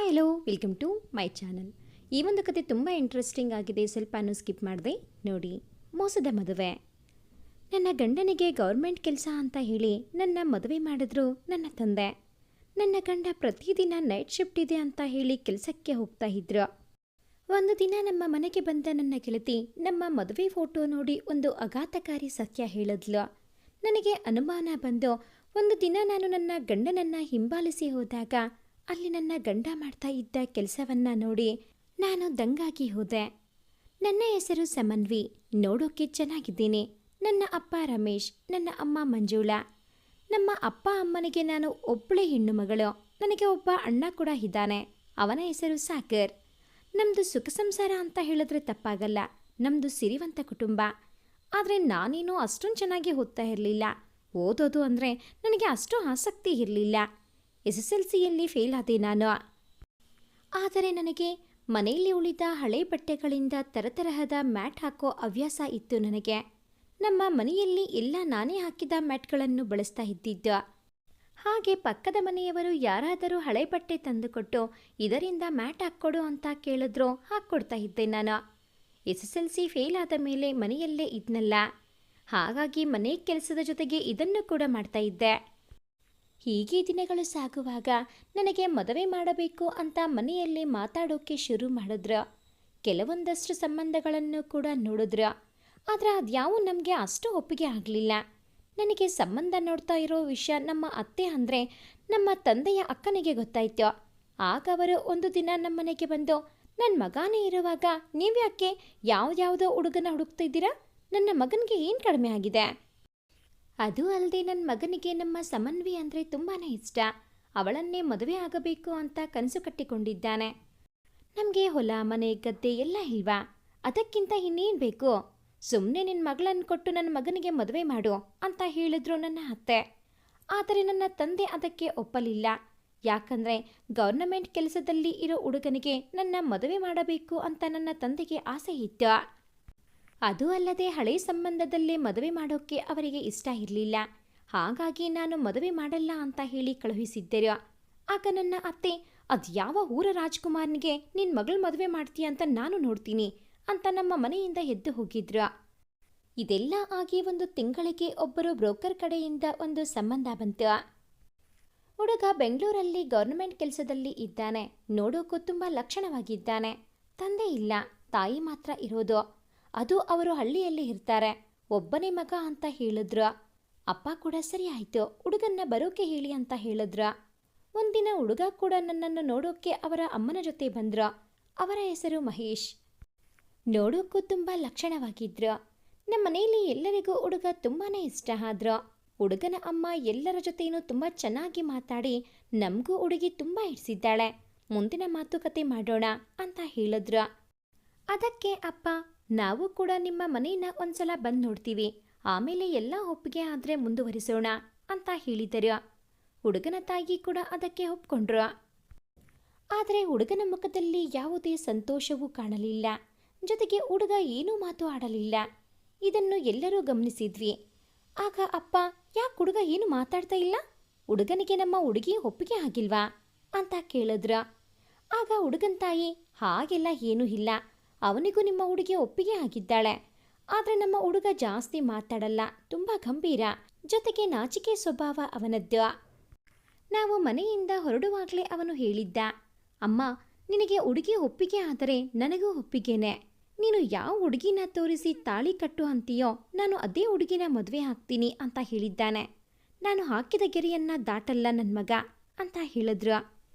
Hi hello welcome to my channel. ಈ ಒಂದು ಕತೆ ತುಂಬ ಇಂಟ್ರೆಸ್ಟಿಂಗ್ ಆಗಿದೆ. ಸ್ವಲ್ಪನೂ ಸ್ಕಿಪ್ ಮಾಡಿದೆ ನೋಡಿ. ಮೋಸದ ಮದುವೆ. ನನ್ನ ಗಂಡನಿಗೆ ಗೌರ್ಮೆಂಟ್ ಕೆಲಸ ಅಂತ ಹೇಳಿ ನನ್ನ ಮದುವೆ ಮಾಡಿದ್ರು ನನ್ನ ತಂದೆ. ನನ್ನ ಗಂಡ ಪ್ರತಿದಿನ ನೈಟ್ ಶಿಫ್ಟ್ ಇದೆ ಅಂತ ಹೇಳಿ ಕೆಲಸಕ್ಕೆ ಹೋಗ್ತಾ ಇದ್ರು. ಒಂದು ದಿನ ನಮ್ಮ ಮನೆಗೆ ಬಂದ ನನ್ನ ಗೆಳತಿ ನಮ್ಮ ಮದುವೆ ಫೋಟೋ ನೋಡಿ ಒಂದು ಆಘಾತಕಾರಿ ಸತ್ಯ ಹೇಳಿದ್ಲು. ನನಗೆ ಅನುಮಾನ ಬಂದು ಒಂದು ದಿನ ನಾನು ನನ್ನ ಗಂಡನನ್ನು ಹಿಂಬಾಲಿಸಿ ಹೋದಾಗ ಅಲ್ಲಿ ನನ್ನ ಗಂಡ ಮಾಡ್ತಾ ಇದ್ದ ಕೆಲಸವನ್ನ ನೋಡಿ ನಾನು ದಂಗಾಗಿ ಹೋದೆ. ನನ್ನ ಹೆಸರು ಸಮನ್ವಿ. ನೋಡೋಕೆ ಚೆನ್ನಾಗಿದ್ದೀನಿ. ನನ್ನ ಅಪ್ಪ ರಮೇಶ್, ನನ್ನ ಅಮ್ಮ ಮಂಜುಳಾ. ನಮ್ಮ ಅಪ್ಪ ಅಮ್ಮನಿಗೆ ನಾನು ಒಬ್ಬಳೇ ಹೆಣ್ಣು ಮಗಳು. ನನಗೆ ಒಬ್ಬ ಅಣ್ಣ ಕೂಡ ಇದ್ದಾನೆ. ಅವನ ಹೆಸರು ಸಾಗರ್. ನಮ್ಮದು ಸುಖ ಸಂಸಾರ ಅಂತ ಹೇಳಿದ್ರೆ ತಪ್ಪಾಗಲ್ಲ. ನಮ್ಮದು ಸಿರಿವಂತ ಕುಟುಂಬ. ಆದರೆ ನಾನೇನೋ ಅಷ್ಟೊಂದು ಚೆನ್ನಾಗಿ ಓದ್ತಾ ಇರಲಿಲ್ಲ. ಓದೋದು ಅಂದರೆ ನನಗೆ ಅಷ್ಟು ಆಸಕ್ತಿ ಇರಲಿಲ್ಲ. SSLCಯಲ್ಲಿ ಫೇಲ್ ಆದೆ ನಾನು. ಆದರೆ ನನಗೆ ಮನೆಯಲ್ಲಿ ಉಳಿದ ಹಳೆ ಬಟ್ಟೆಗಳಿಂದ ತರತರಹದ ಮ್ಯಾಟ್ ಹಾಕೋ ಹವ್ಯಾಸ ಇತ್ತು ನನಗೆ. ನಮ್ಮ ಮನೆಯಲ್ಲಿ ಎಲ್ಲ ನಾನೇ ಹಾಕಿದ ಮ್ಯಾಟ್ಗಳನ್ನು ಬಳಸ್ತಾ ಇದ್ದಿದ್ದು. ಹಾಗೆ ಪಕ್ಕದ ಮನೆಯವರು ಯಾರಾದರೂ ಹಳೆ ಬಟ್ಟೆ ತಂದುಕೊಟ್ಟು ಇದರಿಂದ ಮ್ಯಾಟ್ ಹಾಕ್ಕೊಡು ಅಂತ ಕೇಳಿದ್ರು ಹಾಕ್ಕೊಡ್ತಾ ಇದ್ದೆ ನಾನು. SSLC ಫೇಲ್ ಆದ ಮೇಲೆ ಮನೆಯಲ್ಲೇ ಇದ್ನಲ್ಲ, ಹಾಗಾಗಿ ಮನೆ ಕೆಲಸದ ಜೊತೆಗೆ ಇದನ್ನು ಕೂಡ ಮಾಡ್ತಾ ಇದ್ದೆ. ಹೀಗೆ ದಿನಗಳು ಸಾಗುವಾಗ ನನಗೆ ಮದುವೆ ಮಾಡಬೇಕು ಅಂತ ಮನೆಯಲ್ಲಿ ಮಾತಾಡೋಕೆ ಶುರು ಮಾಡಿದ್ರು. ಕೆಲವೊಂದಷ್ಟು ಸಂಬಂಧಗಳನ್ನು ಕೂಡ ನೋಡಿದ್ರು. ಆದರೆ ಅದ್ಯಾವು ನಮಗೆ ಅಷ್ಟು ಒಪ್ಪಿಗೆ ಆಗಲಿಲ್ಲ. ನನಗೆ ಸಂಬಂಧ ನೋಡ್ತಾ ಇರೋ ವಿಷಯ ನಮ್ಮ ಅತ್ತೆ ಅಂದರೆ ನಮ್ಮ ತಂದೆಯ ಅಕ್ಕನಿಗೆ ಗೊತ್ತಾಯ್ತು. ಆಗ ಅವರು ಒಂದು ದಿನ ನಮ್ಮ ಮನೆಗೆ ಬಂದು, ನನ್ನ ಮಗನೇ ಇರುವಾಗ ನೀವ್ಯಾಕೆ ಯಾವುದ್ಯಾವುದೋ ಹುಡುಗನ ಹುಡುಕ್ತಿದ್ದೀರಾ? ನನ್ನ ಮಗನಿಗೆ ಏನು ಕಡಿಮೆ ಆಗಿದೆ? ಅದು ಅಲ್ಲದೆ ನನ್ನ ಮಗನಿಗೆ ನಮ್ಮ ಸಮನ್ವಿ ಅಂದರೆ ತುಂಬಾ ಇಷ್ಟ. ಅವಳನ್ನೇ ಮದುವೆ ಆಗಬೇಕು ಅಂತ ಕನಸು ಕಟ್ಟಿಕೊಂಡಿದ್ದಾನೆ. ನಮಗೆ ಹೊಲ ಮನೆ ಗದ್ದೆ ಎಲ್ಲ ಇಲ್ವಾ? ಅದಕ್ಕಿಂತ ಇನ್ನೇನು ಬೇಕು? ಸುಮ್ಮನೆ ನಿನ್ನ ಮಗಳನ್ನು ಕೊಟ್ಟು ನನ್ನ ಮಗನಿಗೆ ಮದುವೆ ಮಾಡು ಅಂತ ಹೇಳಿದ್ರು ನನ್ನ ಅತ್ತೆ. ಆದರೆ ನನ್ನ ತಂದೆ ಅದಕ್ಕೆ ಒಪ್ಪಲಿಲ್ಲ. ಯಾಕಂದರೆ ಗೌರ್ನಮೆಂಟ್ ಕೆಲಸದಲ್ಲಿ ಇರೋ ಹುಡುಗನಿಗೆ ನನ್ನ ಮದುವೆ ಮಾಡಬೇಕು ಅಂತ ನನ್ನ ತಂದೆಗೆ ಆಸೆ ಇತ್ತು. ಅದು ಅಲ್ಲದೆ ಹಳೆ ಸಂಬಂಧದಲ್ಲೇ ಮದುವೆ ಮಾಡೋಕ್ಕೆ ಅವರಿಗೆ ಇಷ್ಟ ಇರಲಿಲ್ಲ. ಹಾಗಾಗಿ ನಾನು ಮದುವೆ ಮಾಡಲ್ಲ ಅಂತ ಹೇಳಿ ಕಳುಹಿಸಿದ್ದರು. ಆಗ ನನ್ನ ಅತ್ತೆ, ಅದು ಯಾವ ಊರ ರಾಜ್ಕುಮಾರ್ನಿಗೆ ನಿನ್ನ ಮಗಳು ಮದುವೆ ಮಾಡ್ತೀಯ ಅಂತ ನಾನು ನೋಡ್ತೀನಿ ಅಂತ ನಮ್ಮ ಮನೆಯಿಂದ ಎದ್ದು ಹೋಗಿದ್ರು. ಇದೆಲ್ಲ ಆಗಿ ಒಂದು ತಿಂಗಳಿಗೆ ಒಬ್ಬರು ಬ್ರೋಕರ್ ಕಡೆಯಿಂದ ಒಂದು ಸಂಬಂಧ ಬಂತು. ಹುಡುಗ ಬೆಂಗಳೂರಲ್ಲಿ ಗೌರ್ನಮೆಂಟ್ ಕೆಲಸದಲ್ಲಿ ಇದ್ದಾನೆ. ನೋಡೋಕ್ಕೂ ತುಂಬ ಲಕ್ಷಣವಾಗಿದ್ದಾನೆ. ತಂದೆ ಇಲ್ಲ, ತಾಯಿ ಮಾತ್ರ ಇರೋದು. ಅದು ಅವರು ಹಳ್ಳಿಯಲ್ಲಿ ಇರ್ತಾರೆ. ಒಬ್ಬನೇ ಮಗ ಅಂತ ಹೇಳಿದ್ರು. ಅಪ್ಪ ಕೂಡ ಸರಿ ಆಯಿತು, ಹುಡುಗನ್ನ ಬರೋಕೆ ಹೇಳಿ ಅಂತ ಹೇಳಿದ್ರು. ಒಂದಿನ ಹುಡುಗ ಕೂಡ ನನ್ನನ್ನು ನೋಡೋಕ್ಕೆ ಅವರ ಅಮ್ಮನ ಜೊತೆ ಬಂದ್ರು. ಅವರ ಹೆಸರು ಮಹೇಶ್. ನೋಡೋಕ್ಕೂ ತುಂಬ ಲಕ್ಷಣವಾಗಿದ್ರು. ನಮ್ಮ ಮನೆಯಲ್ಲಿ ಎಲ್ಲರಿಗೂ ಹುಡುಗ ತುಂಬಾ ಇಷ್ಟ ಆದ್ರು. ಹುಡುಗನ ಅಮ್ಮ ಎಲ್ಲರ ಜೊತೆನೂ ತುಂಬ ಚೆನ್ನಾಗಿ ಮಾತಾಡಿ ನಮಗೂ ಹುಡುಗಿ ತುಂಬ ಇಡಿಸಿದ್ದಾಳೆ, ಮುಂದಿನ ಮಾತುಕತೆ ಮಾಡೋಣ ಅಂತ ಹೇಳಿದ್ರು. ಅದಕ್ಕೆ ಅಪ್ಪ, ನಾವು ಕೂಡ ನಿಮ್ಮ ಮನೆಯನ್ನ ಒಂದ್ಸಲ ಬಂದು ನೋಡ್ತೀವಿ, ಆಮೇಲೆ ಎಲ್ಲ ಒಪ್ಪಿಗೆ ಆದರೆ ಮುಂದುವರಿಸೋಣ ಅಂತ ಹೇಳಿದರು. ಹುಡುಗನ ತಾಯಿ ಕೂಡ ಅದಕ್ಕೆ ಒಪ್ಕೊಂಡ್ರು. ಆದರೆ ಹುಡುಗನ ಮುಖದಲ್ಲಿ ಯಾವುದೇ ಸಂತೋಷವೂ ಕಾಣಲಿಲ್ಲ. ಜೊತೆಗೆ ಹುಡುಗ ಏನೂ ಮಾತು ಆಡಲಿಲ್ಲ. ಇದನ್ನು ಎಲ್ಲರೂ ಗಮನಿಸಿದ್ವಿ. ಆಗ ಅಪ್ಪ, ಯಾಕೆ ಹುಡುಗ ಏನು ಮಾತಾಡ್ತಾ ಇಲ್ಲ? ಹುಡುಗನಿಗೆ ನಮ್ಮ ಹುಡುಗಿ ಒಪ್ಪಿಗೆ ಆಗಿಲ್ವಾ ಅಂತ ಕೇಳಿದ್ರು. ಆಗ ಹುಡುಗನ ತಾಯಿ, ಹಾಗೆಲ್ಲ ಏನೂ ಇಲ್ಲ, ಅವನಿಗೂ ನಿಮ್ಮ ಹುಡುಗಿ ಒಪ್ಪಿಗೆ ಆಗಿದ್ದಾಳೆ. ಆದರೆ ನಮ್ಮ ಹುಡುಗ ಜಾಸ್ತಿ ಮಾತಾಡಲ್ಲ, ತುಂಬ ಗಂಭೀರ, ಜೊತೆಗೆ ನಾಚಿಕೆ ಸ್ವಭಾವ ಅವನದ್ದು. ನಾವು ಮನೆಯಿಂದ ಹೊರಡುವಾಗಲೇ ಅವನು ಹೇಳಿದ್ದ, ಅಮ್ಮ, ನಿನಗೆ ಹುಡುಗಿ ಒಪ್ಪಿಗೆ ಆದರೆ ನನಗೂ ಒಪ್ಪಿಗೆನೆ. ನೀನು ಯಾವ ಹುಡುಗಿನ ತೋರಿಸಿ ತಾಳಿ ಕಟ್ಟು ಅಂತೀಯೋ ನಾನು ಅದೇ ಹುಡುಗಿನ ಮದುವೆ ಹಾಕ್ತೀನಿ ಅಂತ ಹೇಳಿದ್ದಾನೆ. ನಾನು ಹಾಕಿದ ಗೆರೆಯನ್ನು ದಾಟಲ್ಲ ನನ್ನ ಮಗ ಅಂತ ಹೇಳಿದ್ರು.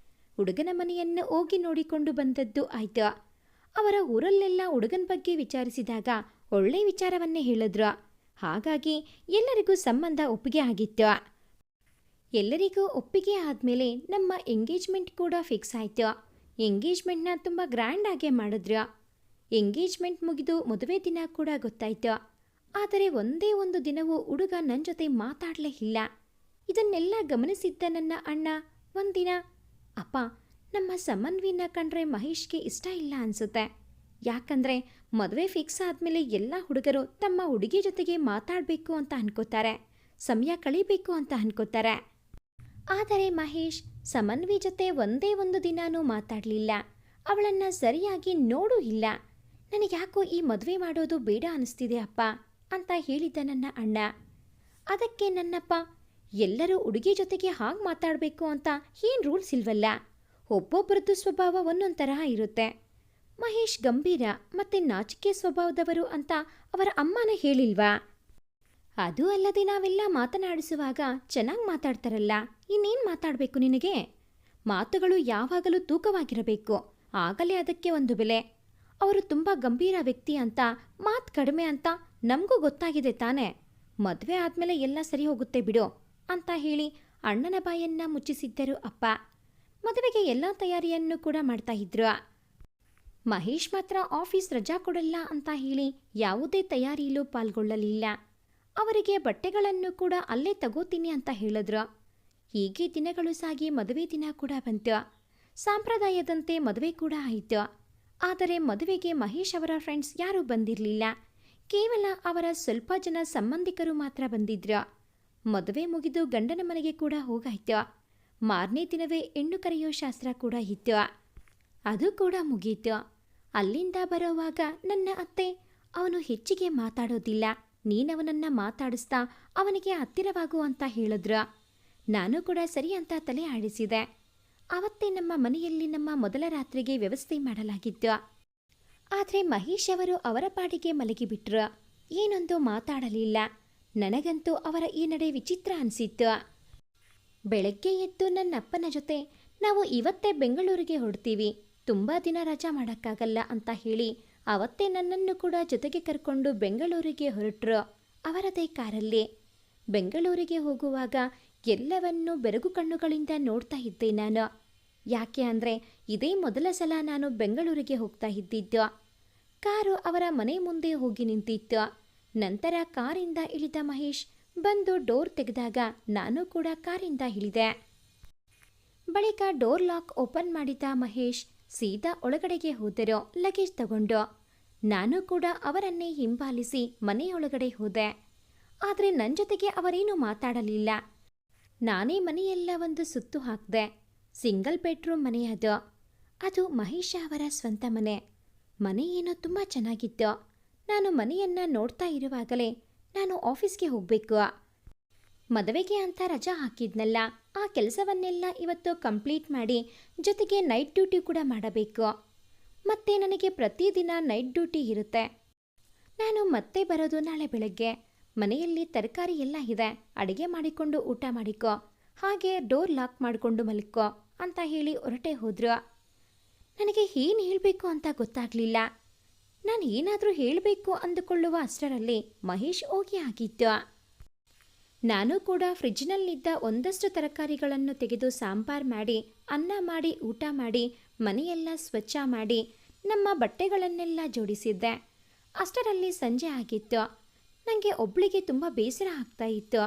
ಹುಡುಗನ ಮನೆಯನ್ನು ಹೋಗಿ ನೋಡಿಕೊಂಡು ಬಂದದ್ದು ಆಯ್ತು. ಅವರ ಊರಲ್ಲೆಲ್ಲ ಹುಡುಗನ ಬಗ್ಗೆ ವಿಚಾರಿಸಿದಾಗ ಒಳ್ಳೆ ವಿಚಾರವನ್ನೇ ಹೇಳಿದ್ರು. ಹಾಗಾಗಿ ಎಲ್ಲರಿಗೂ ಸಂಬಂಧ ಒಪ್ಪಿಗೆ ಆಗಿತ್ತು. ಎಲ್ಲರಿಗೂ ಒಪ್ಪಿಗೆ ಆದಮೇಲೆ ನಮ್ಮ ಎಂಗೇಜ್ಮೆಂಟ್ ಕೂಡ ಫಿಕ್ಸ್ ಆಯಿತು. ಎಂಗೇಜ್ಮೆಂಟ್ನ ತುಂಬ ಗ್ರ್ಯಾಂಡಾಗೆ ಮಾಡಿದ್ರು. ಎಂಗೇಜ್ಮೆಂಟ್ ಮುಗಿದು ಮದುವೆ ದಿನ ಕೂಡ ಗೊತ್ತಾಯ್ತು. ಆದರೆ ಒಂದೇ ಒಂದು ದಿನವೂ ಹುಡುಗ ನನ್ನ ಜೊತೆ ಮಾತಾಡಲೇ ಇಲ್ಲ. ಇದನ್ನೆಲ್ಲ ಗಮನಿಸಿದ್ದ ನನ್ನ ಅಣ್ಣ ಒಂದಿನ, ಅಪ್ಪ, ನಮ್ಮ ಸಮನ್ವಿನ ಕಂಡ್ರೆ ಮಹೇಶ್ಗೆ ಇಷ್ಟ ಇಲ್ಲ ಅನಿಸುತ್ತೆ. ಯಾಕಂದರೆ ಮದುವೆ ಫಿಕ್ಸ್ ಆದಮೇಲೆ ಎಲ್ಲ ಹುಡುಗರು ತಮ್ಮ ಹುಡುಗಿ ಜೊತೆಗೆ ಮಾತಾಡಬೇಕು ಅಂತ ಅನ್ಕೋತಾರೆ, ಸಮಯ ಕಳೀಬೇಕು ಅಂತ ಅನ್ಕೋತಾರೆ. ಆದರೆ ಮಹೇಶ್ ಸಮನ್ವಿ ಜೊತೆ ಒಂದೇ ಒಂದು ದಿನಾನೂ ಮಾತಾಡಲಿಲ್ಲ. ಅವಳನ್ನು ಸರಿಯಾಗಿ ನೋಡೂ ಇಲ್ಲ. ನನಗ್ಯಾಕೋ ಈ ಮದುವೆ ಮಾಡೋದು ಬೇಡ ಅನಿಸ್ತಿದೆ ಅಪ್ಪ ಅಂತ ಹೇಳಿದ್ದ ನನ್ನ ಅಣ್ಣ. ಅದಕ್ಕೆ ನನ್ನಪ್ಪ, ಎಲ್ಲರೂ ಹುಡುಗಿ ಜೊತೆಗೆ ಹಾಗೆ ಮಾತಾಡಬೇಕು ಅಂತ ಏನು ರೂಲ್ಸ್ ಇಲ್ವಲ್ಲ, ಒಬ್ಬೊಬ್ಬರದ್ದು ಸ್ವಭಾವ ಒಂದೊಂದು ತರಹ ಇರುತ್ತೆ. ಮಹೇಶ್ ಗಂಭೀರ ಮತ್ತು ನಾಚಿಕೆ ಸ್ವಭಾವದವರು ಅಂತ ಅವರ ಅಮ್ಮನೇ ಹೇಳಿಲ್ವಾ? ಅದು ಅಲ್ಲದೆ ನಾವೆಲ್ಲ ಮಾತನಾಡಿಸುವಾಗ ಚೆನ್ನಾಗಿ ಮಾತಾಡ್ತಾರಲ್ಲ, ಇನ್ನೇನು ಮಾತಾಡಬೇಕು ನಿನಗೆ? ಮಾತುಗಳು ಯಾವಾಗಲೂ ತೂಕವಾಗಿರಬೇಕು, ಆಗಲೇ ಅದಕ್ಕೆ ಒಂದು ಬೆಲೆ. ಅವರು ತುಂಬ ಗಂಭೀರ ವ್ಯಕ್ತಿ ಅಂತ, ಮಾತು ಕಡಿಮೆ ಅಂತ ನಮಗೂ ಗೊತ್ತಾಗಿದೆ ತಾನೇ. ಮದುವೆ ಆದಮೇಲೆ ಎಲ್ಲ ಸರಿ ಹೋಗುತ್ತೆ ಬಿಡು ಅಂತ ಹೇಳಿ ಅಣ್ಣನ ಬಾಯನ್ನ ಮುಚ್ಚಿಸಿದ್ದರು ಅಪ್ಪ. ಮದುವೆಗೆ ಎಲ್ಲ ತಯಾರಿಯನ್ನು ಕೂಡ ಮಾಡ್ತಾ ಇದ್ರು. ಮಹೇಶ್ ಮಾತ್ರ ಆಫೀಸ್ ರಜಾ ಕೊಡಲ್ಲ ಅಂತ ಹೇಳಿ ಯಾವುದೇ ತಯಾರಿಯಲ್ಲೂ ಪಾಲ್ಗೊಳ್ಳಲಿಲ್ಲ. ಅವರಿಗೆ ಬಟ್ಟೆಗಳನ್ನು ಕೂಡ ಅಲ್ಲೇ ತಗೋತೀನಿ ಅಂತ ಹೇಳಿದ್ರು. ಹೀಗೆ ದಿನಗಳು ಸಾಗಿ ಮದುವೆ ದಿನ ಕೂಡ ಬಂತು. ಸಂಪ್ರದಾಯದಂತೆ ಮದುವೆ ಕೂಡ ಆಯಿತು. ಆದರೆ ಮದುವೆಗೆ ಮಹೇಶ್ ಅವರ ಫ್ರೆಂಡ್ಸ್ ಯಾರೂ ಬಂದಿರಲಿಲ್ಲ. ಕೇವಲ ಅವರ ಸ್ವಲ್ಪ ಜನ ಸಂಬಂಧಿಕರು ಮಾತ್ರ ಬಂದಿದ್ರು. ಮದುವೆ ಮುಗಿದು ಗಂಡನ ಮನೆಗೆ ಕೂಡ ಹೋಗಾಯ್ತು. ಮಾರನೇ ದಿನವೇ ಹೆಣ್ಣು ಕರೆಯೋ ಶಾಸ್ತ್ರ ಕೂಡ ಇತ್ತು. ಅದು ಕೂಡ ಮುಗೀತು. ಅಲ್ಲಿಂದ ಬರೋವಾಗ ನನ್ನ ಅತ್ತೆ, ಅವನು ಹೆಚ್ಚಿಗೆ ಮಾತಾಡೋದಿಲ್ಲ, ನೀನವನನ್ನು ಮಾತಾಡಿಸ್ತಾ ಅವನಿಗೆ ಹತ್ತಿರವಾಗು ಅಂತ ಹೇಳಿದ್ರು. ನಾನು ಕೂಡ ಸರಿ ಅಂತ ತಲೆ ಆಡಿಸಿದೆ. ಅವತ್ತೇ ನಮ್ಮ ಮನೆಯಲ್ಲಿ ನಮ್ಮ ಮೊದಲ ರಾತ್ರಿಗೆ ವ್ಯವಸ್ಥೆ ಮಾಡಲಾಗಿತ್ತು. ಆದರೆ ಮಹೇಶ್ ಅವರು ಅವರ ಪಾಡಿಗೆ ಮಲಗಿಬಿಟ್ರು. ಏನೊಂದು ಮಾತಾಡಲಿಲ್ಲ. ನನಗಂತೂ ಅವರ ಈ ನಡೆ ವಿಚಿತ್ರ ಅನಿಸಿತ್ತು. ಬೆಳಗ್ಗೆ ಎದ್ದು ನನ್ನಪ್ಪನ ಜೊತೆ, ನಾವು ಇವತ್ತೇ ಬೆಂಗಳೂರಿಗೆ ಹೊರಡ್ತೀವಿ, ತುಂಬ ದಿನ ರಜಾ ಮಾಡೋಕ್ಕಾಗಲ್ಲ ಅಂತ ಹೇಳಿ ಅವತ್ತೇ ನನ್ನನ್ನು ಕೂಡ ಜೊತೆಗೆ ಕರ್ಕೊಂಡು ಬೆಂಗಳೂರಿಗೆ ಹೊರಟರು ಅವರದೇ ಕಾರಲ್ಲಿ. ಬೆಂಗಳೂರಿಗೆ ಹೋಗುವಾಗ ಎಲ್ಲವನ್ನೂ ಬೆರಗು ಕಣ್ಣುಗಳಿಂದ ನೋಡ್ತಾ ಇದ್ದೆ ನಾನು. ಯಾಕೆ ಅಂದರೆ ಇದೇ ಮೊದಲ ಸಲ ನಾನು ಬೆಂಗಳೂರಿಗೆ ಹೋಗ್ತಾ ಇದ್ದಿದ್ದು. ಕಾರು ಅವರ ಮನೆ ಮುಂದೆ ಹೋಗಿ ನಿಂತಿತ್ತು. ನಂತರ ಕಾರಿಂದ ಇಳಿದ ಮಹೇಶ್ ಬಂದು ಡೋರ್ ತೆಗೆದಾಗ ನಾನು ಕೂಡ ಕಾರಿಂದ ಇಳಿದೆ. ಬಳಿಕ ಡೋರ್ ಲಾಕ್ ಓಪನ್ ಮಾಡಿದ ಮಹೇಶ್ ಸೀದಾ ಒಳಗಡೆಗೆ ಹೋದರು ಲಗೇಜ್ ತಗೊಂಡು. ನಾನು ಕೂಡ ಅವರನ್ನೇ ಹಿಂಬಾಲಿಸಿ ಮನೆಯೊಳಗಡೆ ಹೋದೆ. ಆದರೆ ನನ್ನ ಜೊತೆಗೆ ಅವರೇನೂ ಮಾತಾಡಲಿಲ್ಲ. ನಾನೇ ಮನೆಯೆಲ್ಲ ಒಂದು ಸುತ್ತು ಹಾಕಿದೆ. ಸಿಂಗಲ್ ಬೆಡ್ರೂಮ್ ಮನೆ ಅದು. ಅದು ಮಹೇಶ ಅವರ ಸ್ವಂತ ಮನೆ. ಮನೆ ಏನೋ ತುಂಬ ಚೆನ್ನಾಗಿತ್ತು. ನಾನು ಮನೆಯನ್ನು ನೋಡ್ತಾ ಇರುವಾಗಲೇ ನಾನು ಆಫೀಸ್ಗೆ ಹೋಗಬೇಕು. ಮದುವೆಗೆ ಅಂತ ರಜಾ ಹಾಕಿದ್ನಲ್ಲ, ಆ ಕೆಲಸವನ್ನೆಲ್ಲ ಇವತ್ತು ಕಂಪ್ಲೀಟ್ ಮಾಡಿ ಜೊತೆಗೆ ನೈಟ್ ಡ್ಯೂಟಿ ಕೂಡ ಮಾಡಬೇಕು. ಮತ್ತೆ ನನಗೆ ಪ್ರತಿದಿನ ನೈಟ್ ಡ್ಯೂಟಿ ಇರುತ್ತೆ. ನಾನು ಮತ್ತೆ ಬರೋದು ನಾಳೆ ಬೆಳಗ್ಗೆ. ಮನೆಯಲ್ಲಿ ತರಕಾರಿ ಎಲ್ಲ ಇದೆ, ಅಡುಗೆ ಮಾಡಿಕೊಂಡು ಊಟ ಮಾಡಿಕೊ, ಹಾಗೆ ಡೋರ್ ಲಾಕ್ ಮಾಡಿಕೊಂಡು ಮಲ್ಕೋ ಅಂತ ಹೇಳಿ ಹೊರಟೆ ಹೋದ್ರು. ನನಗೆ ಏನು ಹೇಳಬೇಕು ಅಂತ ಗೊತ್ತಾಗಲಿಲ್ಲ. ನಾನು ಏನಾದರೂ ಹೇಳಬೇಕು ಅಂದುಕೊಳ್ಳುವ ಅಷ್ಟರಲ್ಲಿ ಮಹೇಶ್ ಹೋಗಿ ಆಗಿತ್ತು. ನಾನು ಕೂಡ ಫ್ರಿಜ್ನಲ್ಲಿದ್ದ ಒಂದಷ್ಟು ತರಕಾರಿಗಳನ್ನು ತೆಗೆದು ಸಾಂಬಾರು ಮಾಡಿ, ಅನ್ನ ಮಾಡಿ, ಊಟ ಮಾಡಿ, ಮನೆಯೆಲ್ಲ ಸ್ವಚ್ಛ ಮಾಡಿ, ನಮ್ಮ ಬಟ್ಟೆಗಳನ್ನೆಲ್ಲ ಜೋಡಿಸಿದ್ದೆ. ಅಷ್ಟರಲ್ಲಿ ಸಂಜೆ ಆಗಿತ್ತು. ನನಗೆ ಒಬ್ಳಿಗೆ ತುಂಬ ಬೇಸರ ಆಗ್ತಾ ಇತ್ತು.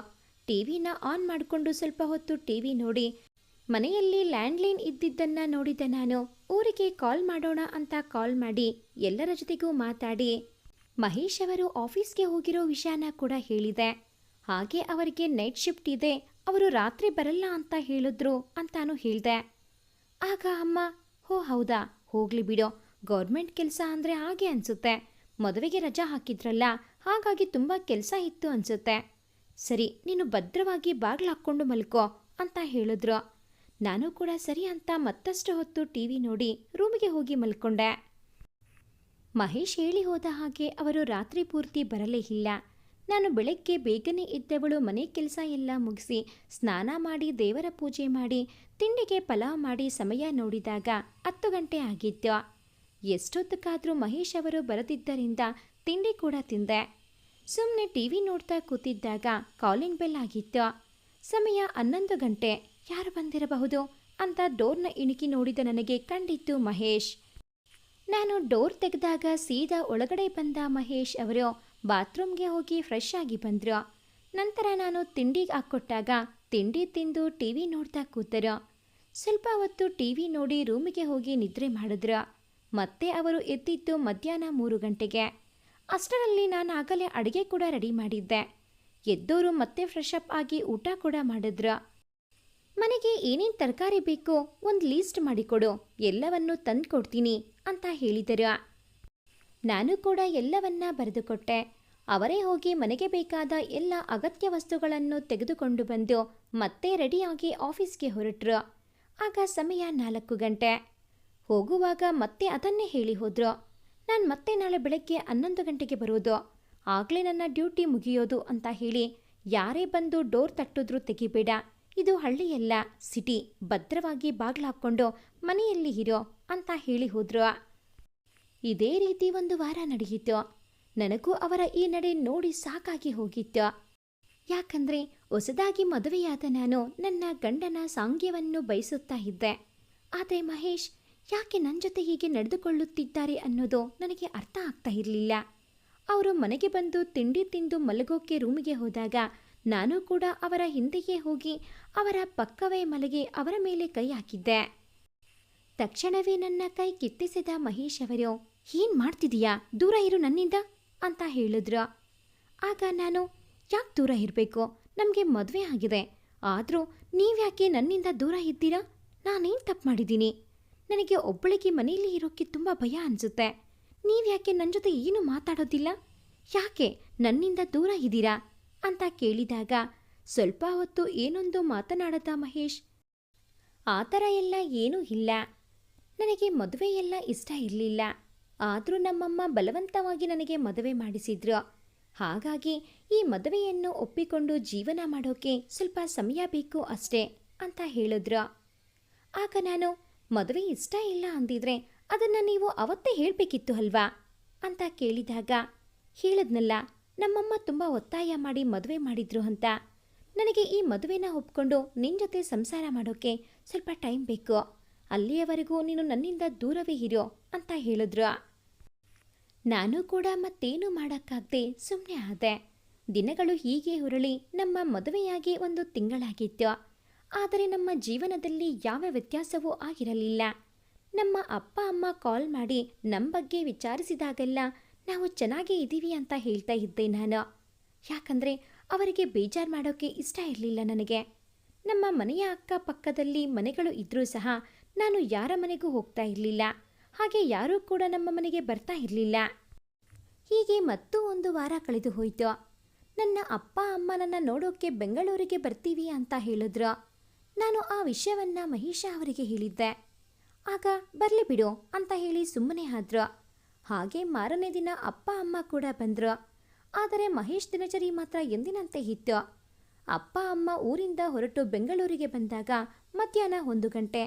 ಟಿವಿನ ಆನ್ ಮಾಡಿಕೊಂಡು ಸ್ವಲ್ಪ ಹೊತ್ತು ಟಿವಿ ನೋಡಿ, ಮನೆಯಲ್ಲಿ ಲ್ಯಾಂಡ್ಲೈನ್ ಇದ್ದಿದ್ದನ್ನು ನೋಡಿದ ನಾನು ಊರಿಗೆ ಕಾಲ್ ಮಾಡೋಣ ಅಂತ ಕಾಲ್ ಮಾಡಿ ಎಲ್ಲರ ಜೊತೆಗೂ ಮಾತಾಡಿ ಮಹೇಶ್ ಅವರು ಆಫೀಸ್ಗೆ ಹೋಗಿರೋ ವಿಷಯನ ಕೂಡ ಹೇಳಿದೆ. ಹಾಗೆ ಅವರಿಗೆ ನೈಟ್ ಶಿಫ್ಟ್ ಇದೆ, ಅವರು ರಾತ್ರಿ ಬರಲ್ಲ ಅಂತ ಹೇಳಿದ್ರು ಅಂತಾನು ಹೇಳಿದೆ. ಆಗ ಅಮ್ಮ, ಹೋ ಹೌದಾ, ಹೋಗ್ಲಿ ಬಿಡೋ, ಗೌರ್ಮೆಂಟ್ ಕೆಲಸ ಅಂದರೆ ಹಾಗೆ ಅನಿಸುತ್ತೆ, ಮದುವೆಗೆ ರಜಾ ಹಾಕಿದ್ರಲ್ಲ ಹಾಗಾಗಿ ತುಂಬ ಕೆಲಸ ಇತ್ತು ಅನಿಸುತ್ತೆ, ಸರಿ ನೀನು ಭದ್ರವಾಗಿ ಬಾಗಿಲು ಹಾಕ್ಕೊಂಡು ಮಲ್ಕೋ ಅಂತ ಹೇಳಿದ್ರು. ನಾನು ಕೂಡ ಸರಿ ಅಂತ ಮತ್ತಷ್ಟು ಹೊತ್ತು ಟಿವಿ ನೋಡಿ ರೂಮಿಗೆ ಹೋಗಿ ಮಲ್ಕೊಂಡೆ. ಮಹೇಶ್ ಹೇಳಿ ಹೋದ ಹಾಗೆ ಅವರು ರಾತ್ರಿ ಪೂರ್ತಿ ಬರಲೇ ಇಲ್ಲ. ನಾನು ಬೆಳಗ್ಗೆ ಬೇಗನೆ ಇದ್ದವಳು ಮನೆ ಕೆಲಸ ಎಲ್ಲ ಮುಗಿಸಿ ಸ್ನಾನ ಮಾಡಿ ದೇವರ ಪೂಜೆ ಮಾಡಿ ತಿಂಡಿಗೆ ಪಲಾವ್ ಮಾಡಿ ಸಮಯ ನೋಡಿದಾಗ 10 ಗಂಟೆ ಆಗಿತ್ತು. ಎಷ್ಟೊತ್ತಕ್ಕಾದರೂ ಮಹೇಶ್ ಅವರು ಬರದಿದ್ದರಿಂದ ತಿಂಡಿ ಕೂಡ ತಿಂದೆ. ಸುಮ್ಮನೆ ಟಿವಿ ನೋಡ್ತಾ ಕೂತಿದ್ದಾಗ ಕಾಲಿಂಗ್ ಬೆಲ್ ಆಗಿತ್ತು. ಸಮಯ 11 ಗಂಟೆ. ಯಾರು ಬಂದಿರಬಹುದು ಅಂತ ಡೋರ್ನ ಇಣುಕಿ ನೋಡಿದ ನನಗೆ ಕಂಡಿತ್ತು ಮಹೇಶ್. ನಾನು ಡೋರ್ ತೆಗೆದಾಗ ಸೀದಾ ಒಳಗಡೆ ಬಂದ ಮಹೇಶ್ ಅವರು ಬಾತ್ರೂಮ್ಗೆ ಹೋಗಿ ಫ್ರೆಶ್ ಆಗಿ ಬಂದರು. ನಂತರ ನಾನು ತಿಂಡಿಗೆ ಹಾಕ್ಕೊಟ್ಟಾಗ ತಿಂಡಿ ತಿಂದು ಟಿವಿ ನೋಡ್ತಾ ಕೂತರು. ಸ್ವಲ್ಪ ಹೊತ್ತು ಟಿವಿ ನೋಡಿ ರೂಮಿಗೆ ಹೋಗಿ ನಿದ್ರೆ ಮಾಡಿದ್ರು. ಮತ್ತೆ ಅವರು ಎದ್ದಿದ್ದು ಮಧ್ಯಾಹ್ನ 3 ಗಂಟೆಗೆ. ಅಷ್ಟರಲ್ಲಿ ನಾನು ಆಗಲೇ ಅಡುಗೆ ಕೂಡ ರೆಡಿ ಮಾಡಿದ್ದೆ. ಎದ್ದೋರು ಮತ್ತೆ ಫ್ರೆಶ್ ಅಪ್ ಆಗಿ ಊಟ ಕೂಡ ಮಾಡಿದ್ರು. ಮನೆಗೆ ಏನೇನು ತರಕಾರಿ ಬೇಕೋ ಒಂದು ಲೀಸ್ಟ್ ಮಾಡಿಕೊಡು, ಎಲ್ಲವನ್ನೂ ತಂದು ಕೊಡ್ತೀನಿ ಅಂತ ಹೇಳಿದರು. ನಾನು ಕೂಡ ಎಲ್ಲವನ್ನ ಬರೆದುಕೊಟ್ಟೆ. ಅವರೇ ಹೋಗಿ ಮನೆಗೆ ಬೇಕಾದ ಎಲ್ಲ ಅಗತ್ಯ ವಸ್ತುಗಳನ್ನು ತೆಗೆದುಕೊಂಡು ಬಂದು ಮತ್ತೆ ರೆಡಿಯಾಗಿ ಆಫೀಸ್ಗೆ ಹೊರಟರು. ಆಗ ಸಮಯ 4 ಗಂಟೆ. ಹೋಗುವಾಗ ಮತ್ತೆ ಅದನ್ನೇ ಹೇಳಿ ಹೋದ್ರು. ನಾನು ಮತ್ತೆ ನಾಳೆ ಬೆಳಗ್ಗೆ 11 ಗಂಟೆಗೆ ಬರೋದು, ಆಗಲೇ ನನ್ನ ಡ್ಯೂಟಿ ಮುಗಿಯೋದು ಅಂತ ಹೇಳಿ ಯಾರೇ ಬಂದು ಡೋರ್ ತಟ್ಟಿದ್ರೂ ತೆಗಿಬೇಡ, ಇದು ಹಳ್ಳಿಯಲ್ಲ ಸಿಟಿ, ಭದ್ರವಾಗಿ ಬಾಗ್ಲು ಹಾಕ್ಕೊಂಡು ಮನೆಯಲ್ಲಿ ಇರೋ ಅಂತ ಹೇಳಿ ಹೋದ್ರು. ಇದೇ ರೀತಿ 1 ವಾರ ನಡೆಯಿತು. ನನಗೂ ಅವರ ಈ ನಡೆ ನೋಡಿ ಸಾಕಾಗಿ ಹೋಗಿತ್ತು. ಯಾಕಂದ್ರೆ ಹೊಸದಾಗಿ ಮದುವೆಯಾದ ನಾನು ನನ್ನ ಗಂಡನ ಸಾಂಗ್ಯವನ್ನು ಬಯಸುತ್ತಾ ಇದ್ದೆ. ಆದರೆ ಮಹೇಶ್ ಯಾಕೆ ನನ್ನ ಜೊತೆ ಹೀಗೆ ನಡೆದುಕೊಳ್ಳುತ್ತಿದ್ದಾರೆ ಅನ್ನೋದು ನನಗೆ ಅರ್ಥ ಆಗ್ತಾ ಇರಲಿಲ್ಲ. ಅವರು ಮನೆಗೆ ಬಂದು ತಿಂಡಿ ತಿಂದು ಮಲಗೋಕೆ ರೂಮಿಗೆ ಹೋದಾಗ ನಾನು ಕೂಡ ಅವರ ಹಿಂದೆಯೇ ಹೋಗಿ ಅವರ ಪಕ್ಕವೇ ಮಲಗಿ ಅವರ ಮೇಲೆ ಕೈ ಹಾಕಿದ್ದೆ. ತಕ್ಷಣವೇ ನನ್ನ ಕೈ ಕಿತ್ತಿಸಿದ ಮಹೇಶ್ ಅವರು, ಏನ್ ಮಾಡ್ತಿದೀಯಾ, ದೂರ ಇರು ನನ್ನಿಂದ ಅಂತ ಹೇಳಿದ್ರು. ಆಗ ನಾನು, ಯಾಕೆ ದೂರ ಇರಬೇಕು, ನಮಗೆ ಮದುವೆ ಆಗಿದೆ, ಆದರೂ ನೀವ್ಯಾಕೆ ನನ್ನಿಂದ ದೂರ ಇದ್ದೀರಾ, ನಾನೇನು ತಪ್ಪು ಮಾಡಿದ್ದೀನಿ, ನನಗೆ ಒಬ್ಬಳಿಗೆ ಮನೆಯಲ್ಲಿ ಇರೋಕ್ಕೆ ತುಂಬ ಭಯ ಅನಿಸುತ್ತೆ, ನೀವ್ಯಾಕೆ ನನ್ನ ಜೊತೆ ಏನು ಮಾತಾಡೋದಿಲ್ಲ, ಯಾಕೆ ನನ್ನಿಂದ ದೂರ ಇದ್ದೀರಾ ಅಂತ ಕೇಳಿದಾಗ ಸ್ವಲ್ಪ ಹೊತ್ತು ಏನೊಂದು ಮಾತನಾಡದ ಮಹೇಶ್, ಆ ಥರ ಎಲ್ಲ ಏನೂ ಇಲ್ಲ, ನನಗೆ ಮದುವೆಯೆಲ್ಲ ಇಷ್ಟ ಇರಲಿಲ್ಲ, ಆದರೂ ನಮ್ಮಮ್ಮ ಬಲವಂತವಾಗಿ ನನಗೆ ಮದುವೆ ಮಾಡಿಸಿದ್ರು, ಹಾಗಾಗಿ ಈ ಮದುವೆಯನ್ನು ಒಪ್ಪಿಕೊಂಡು ಜೀವನ ಮಾಡೋಕೆ ಸ್ವಲ್ಪ ಸಮಯ ಬೇಕು ಅಷ್ಟೇ ಅಂತ ಹೇಳಿದ್ರು. ಆಗ ನಾನು, ಮದುವೆ ಇಷ್ಟ ಇಲ್ಲ ಅಂದಿದ್ರೆ ಅದನ್ನು ನೀವು ಅವತ್ತೇ ಹೇಳಬೇಕಿತ್ತು ಅಲ್ವಾ ಅಂತ ಕೇಳಿದಾಗ, ಹೇಳಿದ್ನಲ್ಲ ನಮ್ಮಮ್ಮ ತುಂಬ ಒತ್ತಾಯ ಮಾಡಿ ಮದುವೆ ಮಾಡಿದ್ರು ಅಂತ, ನನಗೆ ಈ ಮದುವೆನ ಒಪ್ಕೊಂಡು ನಿನ್ನ ಜೊತೆ ಸಂಸಾರ ಮಾಡೋಕ್ಕೆ ಸ್ವಲ್ಪ ಟೈಮ್ ಬೇಕು, ಅಲ್ಲಿಯವರೆಗೂ ನೀನು ನನ್ನಿಂದ ದೂರವೇ ಇರೋ ಅಂತ ಹೇಳಿದ್ರು. ನಾನು ಕೂಡ ಮತ್ತೇನು ಮಾಡೋಕ್ಕಾಗದೆ ಸುಮ್ಮನೆ ಆದೆ. ದಿನಗಳು ಹೀಗೆ ಉರುಳಿ ನಮ್ಮ ಮದುವೆಯಾಗಿ 1 ತಿಂಗಳಾಗಿತ್ತು. ಆದರೆ ನಮ್ಮ ಜೀವನದಲ್ಲಿ ಯಾವ ವ್ಯತ್ಯಾಸವೂ ಆಗಿರಲಿಲ್ಲ. ನಮ್ಮ ಅಪ್ಪ ಅಮ್ಮ ಕಾಲ್ ಮಾಡಿ ನಮ್ಮ ಬಗ್ಗೆ ವಿಚಾರಿಸಿದಾಗೆಲ್ಲ ನಾವು ಚೆನ್ನಾಗೇ ಇದ್ದೀವಿ ಅಂತ ಹೇಳ್ತಾ ಇದ್ದೆ ನಾನು. ಯಾಕಂದರೆ ಅವರಿಗೆ ಬೇಜಾರು ಮಾಡೋಕ್ಕೆ ಇಷ್ಟ ಇರಲಿಲ್ಲ ನನಗೆ. ನಮ್ಮ ಮನೆಯ ಅಕ್ಕಪಕ್ಕದಲ್ಲಿ ಮನೆಗಳು ಇದ್ದರೂ ಸಹ ನಾನು ಯಾರ ಮನೆಗೂ ಹೋಗ್ತಾ ಇರಲಿಲ್ಲ, ಹಾಗೆ ಯಾರೂ ಕೂಡ ನಮ್ಮ ಮನೆಗೆ ಬರ್ತಾ ಇರಲಿಲ್ಲ. ಹೀಗೆ ಮತ್ತೂ 1 ವಾರ ಕಳೆದು ಹೋಯಿತು. ನನ್ನ ಅಪ್ಪ ಅಮ್ಮ ನನ್ನ ನೋಡೋಕ್ಕೆ ಬೆಂಗಳೂರಿಗೆ ಬರ್ತೀವಿ ಅಂತ ಹೇಳಿದ್ರು. ನಾನು ಆ ವಿಷಯವನ್ನು ಮಹೇಶ ಅವರಿಗೆ ಹೇಳಿದ್ದೆ. ಆಗ ಬರಲಿ ಬಿಡು ಅಂತ ಹೇಳಿ ಸುಮ್ಮನೆ ಆದ್ರು. ಹಾಗೆ ಮಾರನೇ ದಿನ ಅಪ್ಪ ಅಮ್ಮ ಕೂಡ ಬಂದರು. ಆದರೆ ಮಹೇಶ್ ದಿನಚರಿ ಮಾತ್ರ ಎಂದಿನಂತೆ ಇತ್ತು. ಅಪ್ಪ ಅಮ್ಮ ಊರಿಂದ ಹೊರಟು ಬೆಂಗಳೂರಿಗೆ ಬಂದಾಗ ಮಧ್ಯಾಹ್ನ 1 ಗಂಟೆ.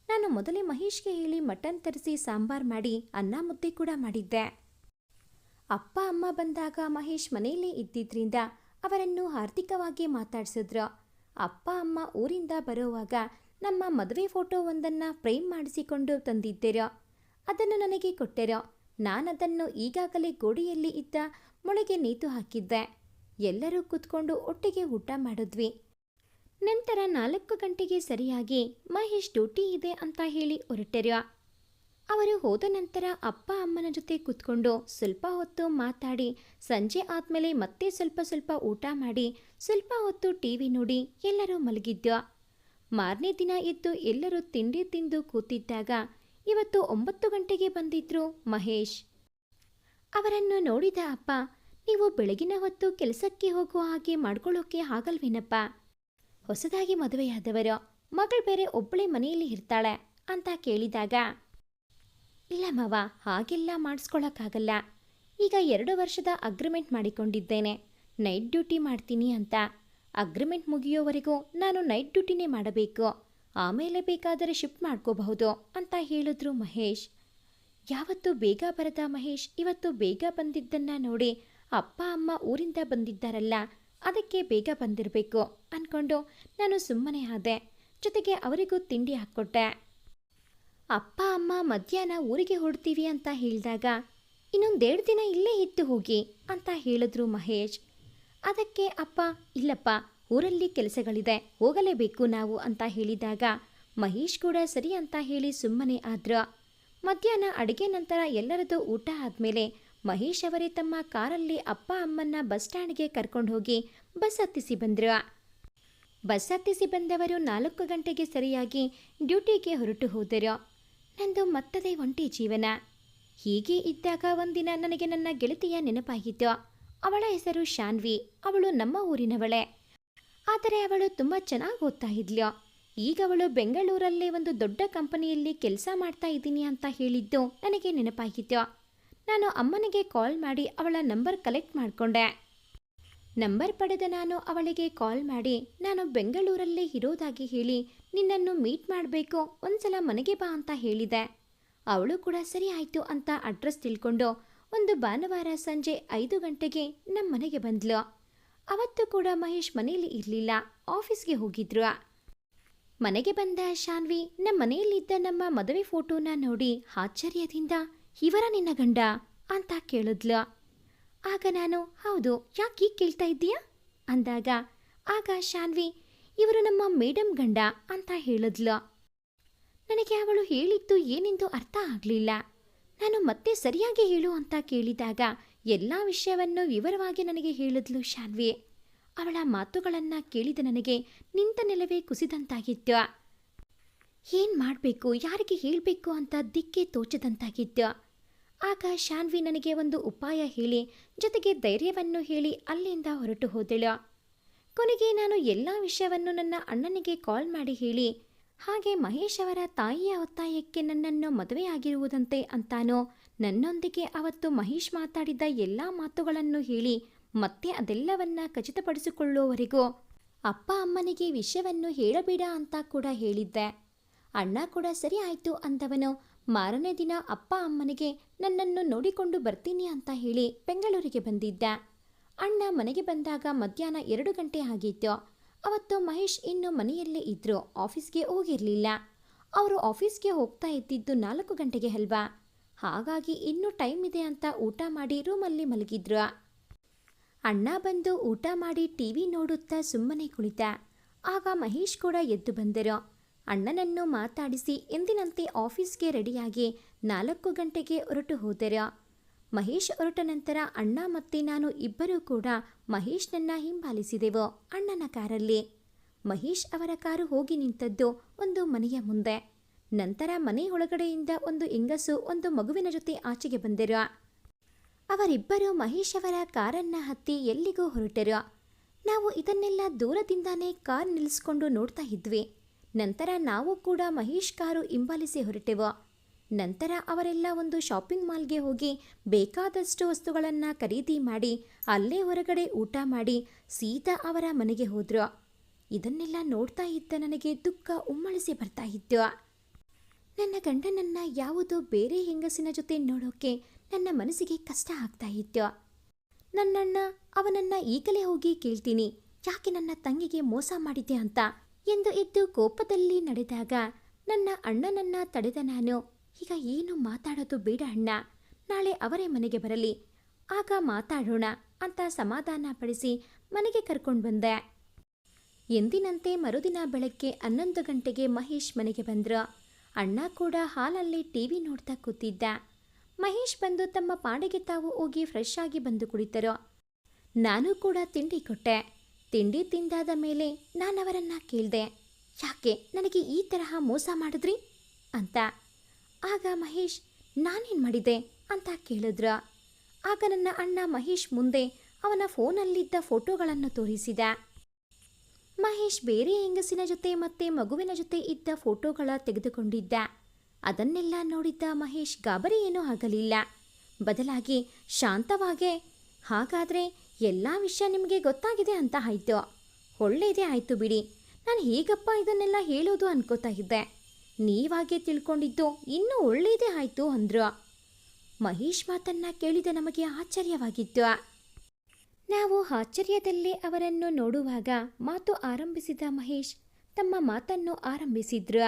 ನಾನು ಮೊದಲೇ ಮಹೇಶ್ಗೆ ಹೇಳಿ ಮಟನ್ ತರಿಸಿ ಸಾಂಬಾರ್ ಮಾಡಿ ಅನ್ನ ಮುದ್ದೆ ಕೂಡ ಮಾಡಿದ್ದೆ. ಅಪ್ಪ ಅಮ್ಮ ಬಂದಾಗ ಮಹೇಶ್ ಮನೆಯಲ್ಲೇ ಇದ್ದಿದ್ರಿಂದ ಅವರನ್ನು ಹಾರ್ದಿಕವಾಗಿ ಮಾತಾಡಿಸಿದ್ರು. ಅಪ್ಪ ಅಮ್ಮ ಊರಿಂದ ಬರುವಾಗ ನಮ್ಮ ಮದುವೆ ಫೋಟೋ ಒಂದನ್ನು ಫ್ರೇಮ್ ಮಾಡಿಸಿಕೊಂಡು ತಂದಿದ್ದೆರೋ, ಅದನ್ನು ನನಗೆ ಕೊಟ್ಟೆರೋ. ನಾನದನ್ನು ಈಗಾಗಲೇ ಗೋಡೆಯಲ್ಲಿ ಇದ್ದ ಮೊಳೆಗೆ ನೇತು ಹಾಕಿದ್ದೆ. ಎಲ್ಲರೂ ಕೂತ್ಕೊಂಡು ಒಟ್ಟಿಗೆ ಊಟ ಮಾಡಿದ್ವಿ. ನಂತರ 4 ಗಂಟೆಗೆ ಸರಿಯಾಗಿ ಮಹೇಶ್ ಡ್ಯೂಟಿ ಇದೆ ಅಂತ ಹೇಳಿ ಹೊರಟೆರೋ. ಅವರು ಹೋದ ನಂತರ ಅಪ್ಪ ಅಮ್ಮನ ಜೊತೆ ಕೂತ್ಕೊಂಡು ಸ್ವಲ್ಪ ಹೊತ್ತು ಮಾತಾಡಿ ಸಂಜೆ ಆದಮೇಲೆ ಮತ್ತೆ ಸ್ವಲ್ಪ ಊಟ ಮಾಡಿ ಸ್ವಲ್ಪ ಹೊತ್ತು ಟಿವಿ ನೋಡಿ ಎಲ್ಲರೂ ಮಲಗಿದ್ವು. ಮಾರನೇ ದಿನ ಎದ್ದು ಎಲ್ಲರೂ ತಿಂಡಿ ತಿಂದು ಕೂತಿದ್ದಾಗ ಇವತ್ತು 9 ಗಂಟೆಗೆ ಬಂದಿದ್ರು ಮಹೇಶ್. ಅವರನ್ನು ನೋಡಿದ ಅಪ್ಪ, ನೀವು ಬೆಳಗಿನ ಹೊತ್ತು ಕೆಲಸಕ್ಕೆ ಹೋಗುವ ಹಾಗೆ ಮಾಡ್ಕೊಳ್ಳೋಕೆ ಆಗಲ್ವೇನಪ್ಪ, ಹೊಸದಾಗಿ ಮದುವೆಯಾದವರು, ಮಗಳು ಬೇರೆ ಒಬ್ಬಳೇ ಮನೆಯಲ್ಲಿ ಇರ್ತಾಳೆ ಅಂತ ಕೇಳಿದಾಗ, ಇಲ್ಲ ಮಾವ, ಹಾಗೆಲ್ಲ ಮಾಡಿಸ್ಕೊಳ್ಳೋಕ್ಕಾಗಲ್ಲ, ಈಗ 2 ವರ್ಷದ ಅಗ್ರಿಮೆಂಟ್ ಮಾಡಿಕೊಂಡಿದ್ದೇನೆ, ನೈಟ್ ಡ್ಯೂಟಿ ಮಾಡ್ತೀನಿ ಅಂತ. ಅಗ್ರಿಮೆಂಟ್ ಮುಗಿಯೋವರೆಗೂ ನಾನು ನೈಟ್ ಡ್ಯೂಟಿನೇ ಮಾಡಬೇಕು, ಆಮೇಲೆ ಬೇಕಾದರೆ ಶಿಫ್ಟ್ ಮಾಡ್ಕೋಬಹುದು ಅಂತ ಹೇಳಿದ್ರು ಮಹೇಶ್. ಯಾವತ್ತೂ ಬೇಗ ಬರದ ಮಹೇಶ್ ಇವತ್ತು ಬೇಗ ಬಂದಿದ್ದನ್ನು ನೋಡಿ ಅಪ್ಪ ಅಮ್ಮ ಊರಿಂದ ಬಂದಿದ್ದಾರಲ್ಲ, ಅದಕ್ಕೆ ಬೇಗ ಬಂದಿರಬೇಕು ಅಂದ್ಕೊಂಡು ನಾನು ಸುಮ್ಮನೆ ಆದೆ. ಜೊತೆಗೆ ಅವರಿಗೂ ತಿಂಡಿ ಹಾಕ್ಕೊಟ್ಟೆ. ಅಪ್ಪ ಅಮ್ಮ ಮಧ್ಯಾಹ್ನ ಊರಿಗೆ ಹೊರಡ್ತೀವಿ ಅಂತ ಹೇಳಿದಾಗ, ಇನ್ನೊಂದು 2 ದಿನ ಇಲ್ಲೇ ಇದ್ದು ಹೋಗಿ ಅಂತ ಹೇಳಿದ್ರು ಮಹೇಶ್. ಅದಕ್ಕೆ ಅಪ್ಪ, ಇಲ್ಲಪ್ಪ, ಊರಲ್ಲಿ ಕೆಲಸಗಳಿದೆ, ಹೋಗಲೇಬೇಕು ನಾವು ಅಂತ ಹೇಳಿದಾಗ ಮಹೇಶ್ ಕೂಡ ಸರಿ ಅಂತ ಹೇಳಿ ಸುಮ್ಮನೆ ಆದ್ರು. ಮಧ್ಯಾಹ್ನ ಅಡುಗೆ ನಂತರ ಎಲ್ಲರದ್ದು ಊಟ ಆದಮೇಲೆ ಮಹೇಶ್ ಅವರೇ ತಮ್ಮ ಕಾರಲ್ಲಿ ಅಪ್ಪ ಅಮ್ಮನ್ನ ಬಸ್ ಸ್ಟ್ಯಾಂಡ್ಗೆ ಕರ್ಕೊಂಡು ಹೋಗಿ ಬಸ್ ಹತ್ತಿಸಿ ಬಂದರು. ಬಸ್ ಹತ್ತಿಸಿ ಬಂದವರು 4 ಗಂಟೆಗೆ ಸರಿಯಾಗಿ ಡ್ಯೂಟಿಗೆ ಹೊರಟು ಹೋದರು. ನಂದು ಮತ್ತದೇ ಒಂಟಿ ಜೀವನ. ಹೀಗೆ ಇದ್ದಾಗ ಒಂದಿನ ನನಗೆ ನನ್ನ ಗೆಳತಿಯ ನೆನಪಾಗಿತ್ತು. ಅವಳ ಹೆಸರು ಶಾನ್ವಿ. ಅವಳು ನಮ್ಮ ಊರಿನವಳೆ. ಆದರೆ ಅವಳು ತುಂಬ ಚೆನ್ನಾಗಿ ಓದ್ತಾ ಇದ್ಲು. ಈಗ ಅವಳು ಬೆಂಗಳೂರಲ್ಲೇ ಒಂದು ದೊಡ್ಡ ಕಂಪನಿಯಲ್ಲಿ ಕೆಲಸ ಮಾಡ್ತಾ ಇದ್ದೀನಿ ಅಂತ ಹೇಳಿದ್ದು ನನಗೆ ನೆನಪಾಗಿತ್ತು. ನಾನು ಅಮ್ಮನಿಗೆ ಕಾಲ್ ಮಾಡಿ ಅವಳ ನಂಬರ್ ಕಲೆಕ್ಟ್ ಮಾಡಿಕೊಂಡೆ. ನಂಬರ್ ಪಡೆದ ನಾನು ಅವಳಿಗೆ ಕಾಲ್ ಮಾಡಿ, ನಾನು ಬೆಂಗಳೂರಲ್ಲೇ ಇರೋದಾಗಿ ಹೇಳಿ ನಿನ್ನನ್ನು ಮೀಟ್ ಮಾಡಬೇಕು, ಒಂದ್ಸಲ ಮನೆಗೆ ಬಾ ಅಂತ ಹೇಳಿದೆ. ಅವಳು ಕೂಡ ಸರಿ ಆಯಿತು ಅಂತ ಅಡ್ರೆಸ್ ತಿಳ್ಕೊಂಡು ಒಂದು ಭಾನುವಾರ ಸಂಜೆ 5 ಗಂಟೆಗೆ ನಮ್ಮ ಮನೆಗೆ ಬಂದ್ಲು. ಅವತ್ತು ಕೂಡ ಮಹೇಶ್ ಮನೆಯಲ್ಲಿ ಇರಲಿಲ್ಲ, ಆಫೀಸ್ಗೆ ಹೋಗಿದ್ರು. ಮನೆಗೆ ಬಂದ ಶಾನ್ವಿ ನಮ್ಮ ಮನೆಯಲ್ಲಿದ್ದ ನಮ್ಮ ಮದುವೆ ಫೋಟೋನ ನೋಡಿ ಆಶ್ಚರ್ಯದಿಂದ, ಇವರ ನಿನ್ನ ಗಂಡ ಅಂತ ಕೇಳಿದ್ಲು. ಆಗ ನಾನು, ಹೌದು, ಯಾಕೆ ಕೇಳ್ತಾ ಇದ್ದೀಯಾ ಅಂದಾಗ ಆಗ ಶಾನ್ವಿ, ಇವರು ನಮ್ಮ ಮೇಡಮ್ ಗಂಡ ಅಂತ ಹೇಳಿದ್ಲು. ನನಗೆ ಅವಳು ಹೇಳಿದ್ದು ಏನೆಂದು ಅರ್ಥ ಆಗಲಿಲ್ಲ. ನಾನು ಮತ್ತೆ ಸರಿಯಾಗಿ ಹೇಳು ಅಂತ ಕೇಳಿದಾಗ ಎಲ್ಲ ವಿಷಯವನ್ನು ವಿವರವಾಗಿ ನನಗೆ ಹೇಳಿದ್ಲು ಶಾನ್ವಿ. ಅವಳ ಮಾತುಗಳನ್ನು ಕೇಳಿದ ನನಗೆ ನಿಂತ ನೆಲವೇ ಕುಸಿದಂತಾಗಿತ್ತು. ಏನು ಮಾಡಬೇಕು, ಯಾರಿಗೆ ಹೇಳಬೇಕು ಅಂತ ದಿಕ್ಕೇ ತೋಚದಂತಾಗಿತ್ತು. ಆಗ ಶಾನ್ವಿ ನನಗೆ ಒಂದು ಉಪಾಯ ಹೇಳಿ ಜೊತೆಗೆ ಧೈರ್ಯವನ್ನು ಹೇಳಿ ಅಲ್ಲಿಂದ ಹೊರಟು ಹೋದಳು. ಕೊನೆಗೆ ನಾನು ಎಲ್ಲ ವಿಷಯವನ್ನು ನನ್ನ ಅಣ್ಣನಿಗೆ ಕಾಲ್ ಮಾಡಿ ಹೇಳಿ, ಹಾಗೆ ಮಹೇಶ್ ಅವರ ತಾಯಿಯ ಒತ್ತಾಯಕ್ಕೆ ನನ್ನನ್ನು ಮದುವೆಯಾಗಿರುವುದಂತೆ ಅಂತಾನೋ, ನನ್ನೊಂದಿಗೆ ಅವತ್ತು ಮಹೇಶ್ ಮಾತಾಡಿದ ಎಲ್ಲ ಮಾತುಗಳನ್ನು ಹೇಳಿ ಮತ್ತೆ ಅದೆಲ್ಲವನ್ನ ಖಚಿತಪಡಿಸಿಕೊಳ್ಳುವವರೆಗೂ ಅಪ್ಪ ಅಮ್ಮನಿಗೆ ವಿಷಯವನ್ನು ಹೇಳಬೇಡ ಅಂತ ಕೂಡ ಹೇಳಿದ್ದೆ. ಅಣ್ಣ ಕೂಡ ಸರಿ ಆಯಿತು ಅಂದವನು ಮಾರನೇ ದಿನ ಅಪ್ಪ ಅಮ್ಮನಿಗೆ ನನ್ನನ್ನು ನೋಡಿಕೊಂಡು ಬರ್ತೀನಿ ಅಂತ ಹೇಳಿ ಬೆಂಗಳೂರಿಗೆ ಬಂದಿದ್ದ. ಅಣ್ಣ ಮನೆಗೆ ಬಂದಾಗ ಮಧ್ಯಾಹ್ನ 2 ಗಂಟೆ ಆಗಿತ್ತು. ಅವತ್ತು ಮಹೇಶ್ ಇನ್ನೂ ಮನೆಯಲ್ಲೇ ಇದ್ರು, ಆಫೀಸ್ಗೆ ಹೋಗಿರಲಿಲ್ಲ. ಅವರು ಆಫೀಸ್ಗೆ ಹೋಗ್ತಾ ಇದ್ದಿದ್ದು 4 ಗಂಟೆಗೆ ಅಲ್ವಾ, ಹಾಗಾಗಿ ಇನ್ನೂ ಟೈಮ್ ಇದೆ ಅಂತ ಊಟ ಮಾಡಿ ರೂಮಲ್ಲಿ ಮಲಗಿದ್ರು. ಅಣ್ಣ ಬಂದು ಊಟ ಮಾಡಿ ಟಿವಿ ನೋಡುತ್ತಾ ಸುಮ್ಮನೆ ಕುಳಿತ. ಆಗ ಮಹೇಶ್ ಕೂಡ ಎದ್ದು ಬಂದರು. ಅಣ್ಣನನ್ನು ಮಾತಾಡಿಸಿ ಎಂದಿನಂತೆ ಆಫೀಸ್ಗೆ ರೆಡಿಯಾಗಿ 4 ಗಂಟೆಗೆ ಹೊರಟು ಹೋದರು. ಮಹೇಶ್ ಹೊರಟ ನಂತರ ಅಣ್ಣ ಮತ್ತೆ ನಾನು ಇಬ್ಬರೂ ಕೂಡ ಮಹೇಶ್ನನ್ನ ಹಿಂಬಾಲಿಸಿದೆವು ಅಣ್ಣನ ಕಾರಲ್ಲಿ. ಮಹೇಶ್ ಅವರ ಕಾರು ಹೋಗಿ ನಿಂತದ್ದು ಒಂದು ಮನೆಯ ಮುಂದೆ. ನಂತರ ಮನೆ ಒಳಗಡೆಯಿಂದ ಒಂದು ಹೆಂಗಸು ಒಂದು ಮಗುವಿನ ಜೊತೆ ಆಚೆಗೆ ಬಂದರು. ಅವರಿಬ್ಬರು ಮಹೇಶ್ ಅವರ ಕಾರನ್ನ ಹತ್ತಿ ಎಲ್ಲಿಗೋ ಹೊರಟರು. ನಾವು ಇದನ್ನೆಲ್ಲ ದೂರದಿಂದಾನೇ ಕಾರ್ ನಿಲ್ಲಿಸ್ಕೊಂಡು ನೋಡ್ತಾ ಇದ್ವಿ. ನಂತರ ನಾವು ಕೂಡ ಮಹೇಶ್ ಕಾರು ಹಿಂಬಾಲಿಸಿ ಹೊರಟೆವು. ನಂತರ ಅವರೆಲ್ಲ ಒಂದು ಶಾಪಿಂಗ್ ಮಾಲ್ಗೆ ಹೋಗಿ ಬೇಕಾದಷ್ಟು ವಸ್ತುಗಳನ್ನು ಖರೀದಿ ಮಾಡಿ ಅಲ್ಲೇ ಹೊರಗಡೆ ಊಟ ಮಾಡಿ ಸೀದಾ ಅವರ ಮನೆಗೆ ಹೋದ್ರು. ಇದನ್ನೆಲ್ಲ ನೋಡ್ತಾ ಇದ್ದ ನನಗೆ ದುಃಖ ಉಮ್ಮಳಿಸಿ ಬರ್ತಾ ಇತ್ತು. ನನ್ನ ಗಂಡನನ್ನ ಯಾವುದೋ ಬೇರೆ ಹೆಂಗಸಿನ ಜೊತೆ ನೋಡೋಕೆ ನನ್ನ ಮನಸ್ಸಿಗೆ ಕಷ್ಟ ಆಗ್ತಾ ಇತ್ತು. ನನ್ನಣ್ಣ ಅವನನ್ನ ಈಗಲೇ ಹೋಗಿ ಕೇಳ್ತೀನಿ, ಯಾಕೆ ನನ್ನ ತಂಗಿಗೆ ಮೋಸ ಮಾಡಿದ್ದೆ ಅಂತ ಎಂದು ಎದ್ದು ಕೋಪದಲ್ಲಿ ನಡೆದಾಗ ನನ್ನ ಅಣ್ಣನನ್ನ ತಡೆದ ನಾನು, ಈಗ ಏನು ಮಾತಾಡೋದು ಬೇಡ ಅಣ್ಣ, ನಾಳೆ ಅವರೇ ಮನೆಗೆ ಬರಲಿ, ಆಗ ಮಾತಾಡೋಣ ಅಂತ ಸಮಾಧಾನ ಪಡಿಸಿ ಮನೆಗೆ ಕರ್ಕೊಂಡು ಬಂದೆ. ಎಂದಿನಂತೆ ಮರುದಿನ ಬೆಳಗ್ಗೆ 11 ಗಂಟೆಗೆ ಮಹೇಶ್ ಮನೆಗೆ ಬಂದ್ರು. ಅಣ್ಣ ಕೂಡ ಹಾಲಲ್ಲಿ ಟಿವಿ ನೋಡ್ತಾ ಕೂತಿದ್ದ. ಮಹೇಶ್ ಬಂದು ತಮ್ಮ ಪಾಡಿಗೆ ತಾವು ಹೋಗಿ ಫ್ರೆಶ್ ಆಗಿ ಬಂದು ಕುಳಿತರು. ನಾನು ಕೂಡ ತಿಂಡಿ ಕೊಟ್ಟೆ. ತಿಂಡಿ ತಿಂದಾದ ಮೇಲೆ ನಾನವರನ್ನ ಕೇಳಿದೆ, ಯಾಕೆ ನನಗೆ ಈ ತರಹ ಮೋಸ ಮಾಡಿದ್ರಿ ಅಂತ. ಆಗ ಮಹೇಶ್, ನಾನೇನು ಮಾಡಿದೆ ಅಂತ ಕೇಳಿದ್ರ. ಆಗ ನನ್ನ ಅಣ್ಣ ಮಹೇಶ್ ಮುಂದೆ ಅವನ ಫೋನಲ್ಲಿದ್ದ ಫೋಟೋಗಳನ್ನು ತೋರಿಸಿದ. ಮಹೇಶ್ ಬೇರೆ ಹೆಂಗಸಿನ ಜೊತೆ ಮತ್ತೆ ಮಗುವಿನ ಜೊತೆ ಇದ್ದ ಫೋಟೋಗಳ ತೆಗೆದುಕೊಂಡಿದ್ದ. ಅದನ್ನೆಲ್ಲ ನೋಡಿದ್ದ ಮಹೇಶ್ ಗಾಬರಿ ಏನೂ ಆಗಲಿಲ್ಲ. ಬದಲಾಗಿ ಶಾಂತವಾಗೇ, ಹಾಗಾದರೆ ಎಲ್ಲ ವಿಷಯ ನಿಮಗೆ ಗೊತ್ತಾಗಿದೆ ಅಂತ ಆಯಿತು, ಒಳ್ಳೆಯದೇ ಆಯಿತು ಬಿಡಿ, ನಾನು ಹೇಗಪ್ಪ ಇದನ್ನೆಲ್ಲ ಹೇಳೋದು ಅನ್ಕೋತಾ ಇದ್ದೆ, ನೀವಾಗೆ ತಿಳ್ಕೊಂಡಿದ್ದು ಇನ್ನೂ ಒಳ್ಳೆಯದೇ ಆಯಿತು ಅಂದ್ರು. ಮಹೇಶ್ ಮಾತನ್ನ ಕೇಳಿದ ನಮಗೆ ಆಶ್ಚರ್ಯವಾಗಿತ್ತು. ನಾವು ಆಶ್ಚರ್ಯದಲ್ಲೇ ಅವರನ್ನು ನೋಡುವಾಗ ಮಾತು ಆರಂಭಿಸಿದ ಮಹೇಶ್ ತಮ್ಮ ಮಾತನ್ನು ಆರಂಭಿಸಿದ್ರು.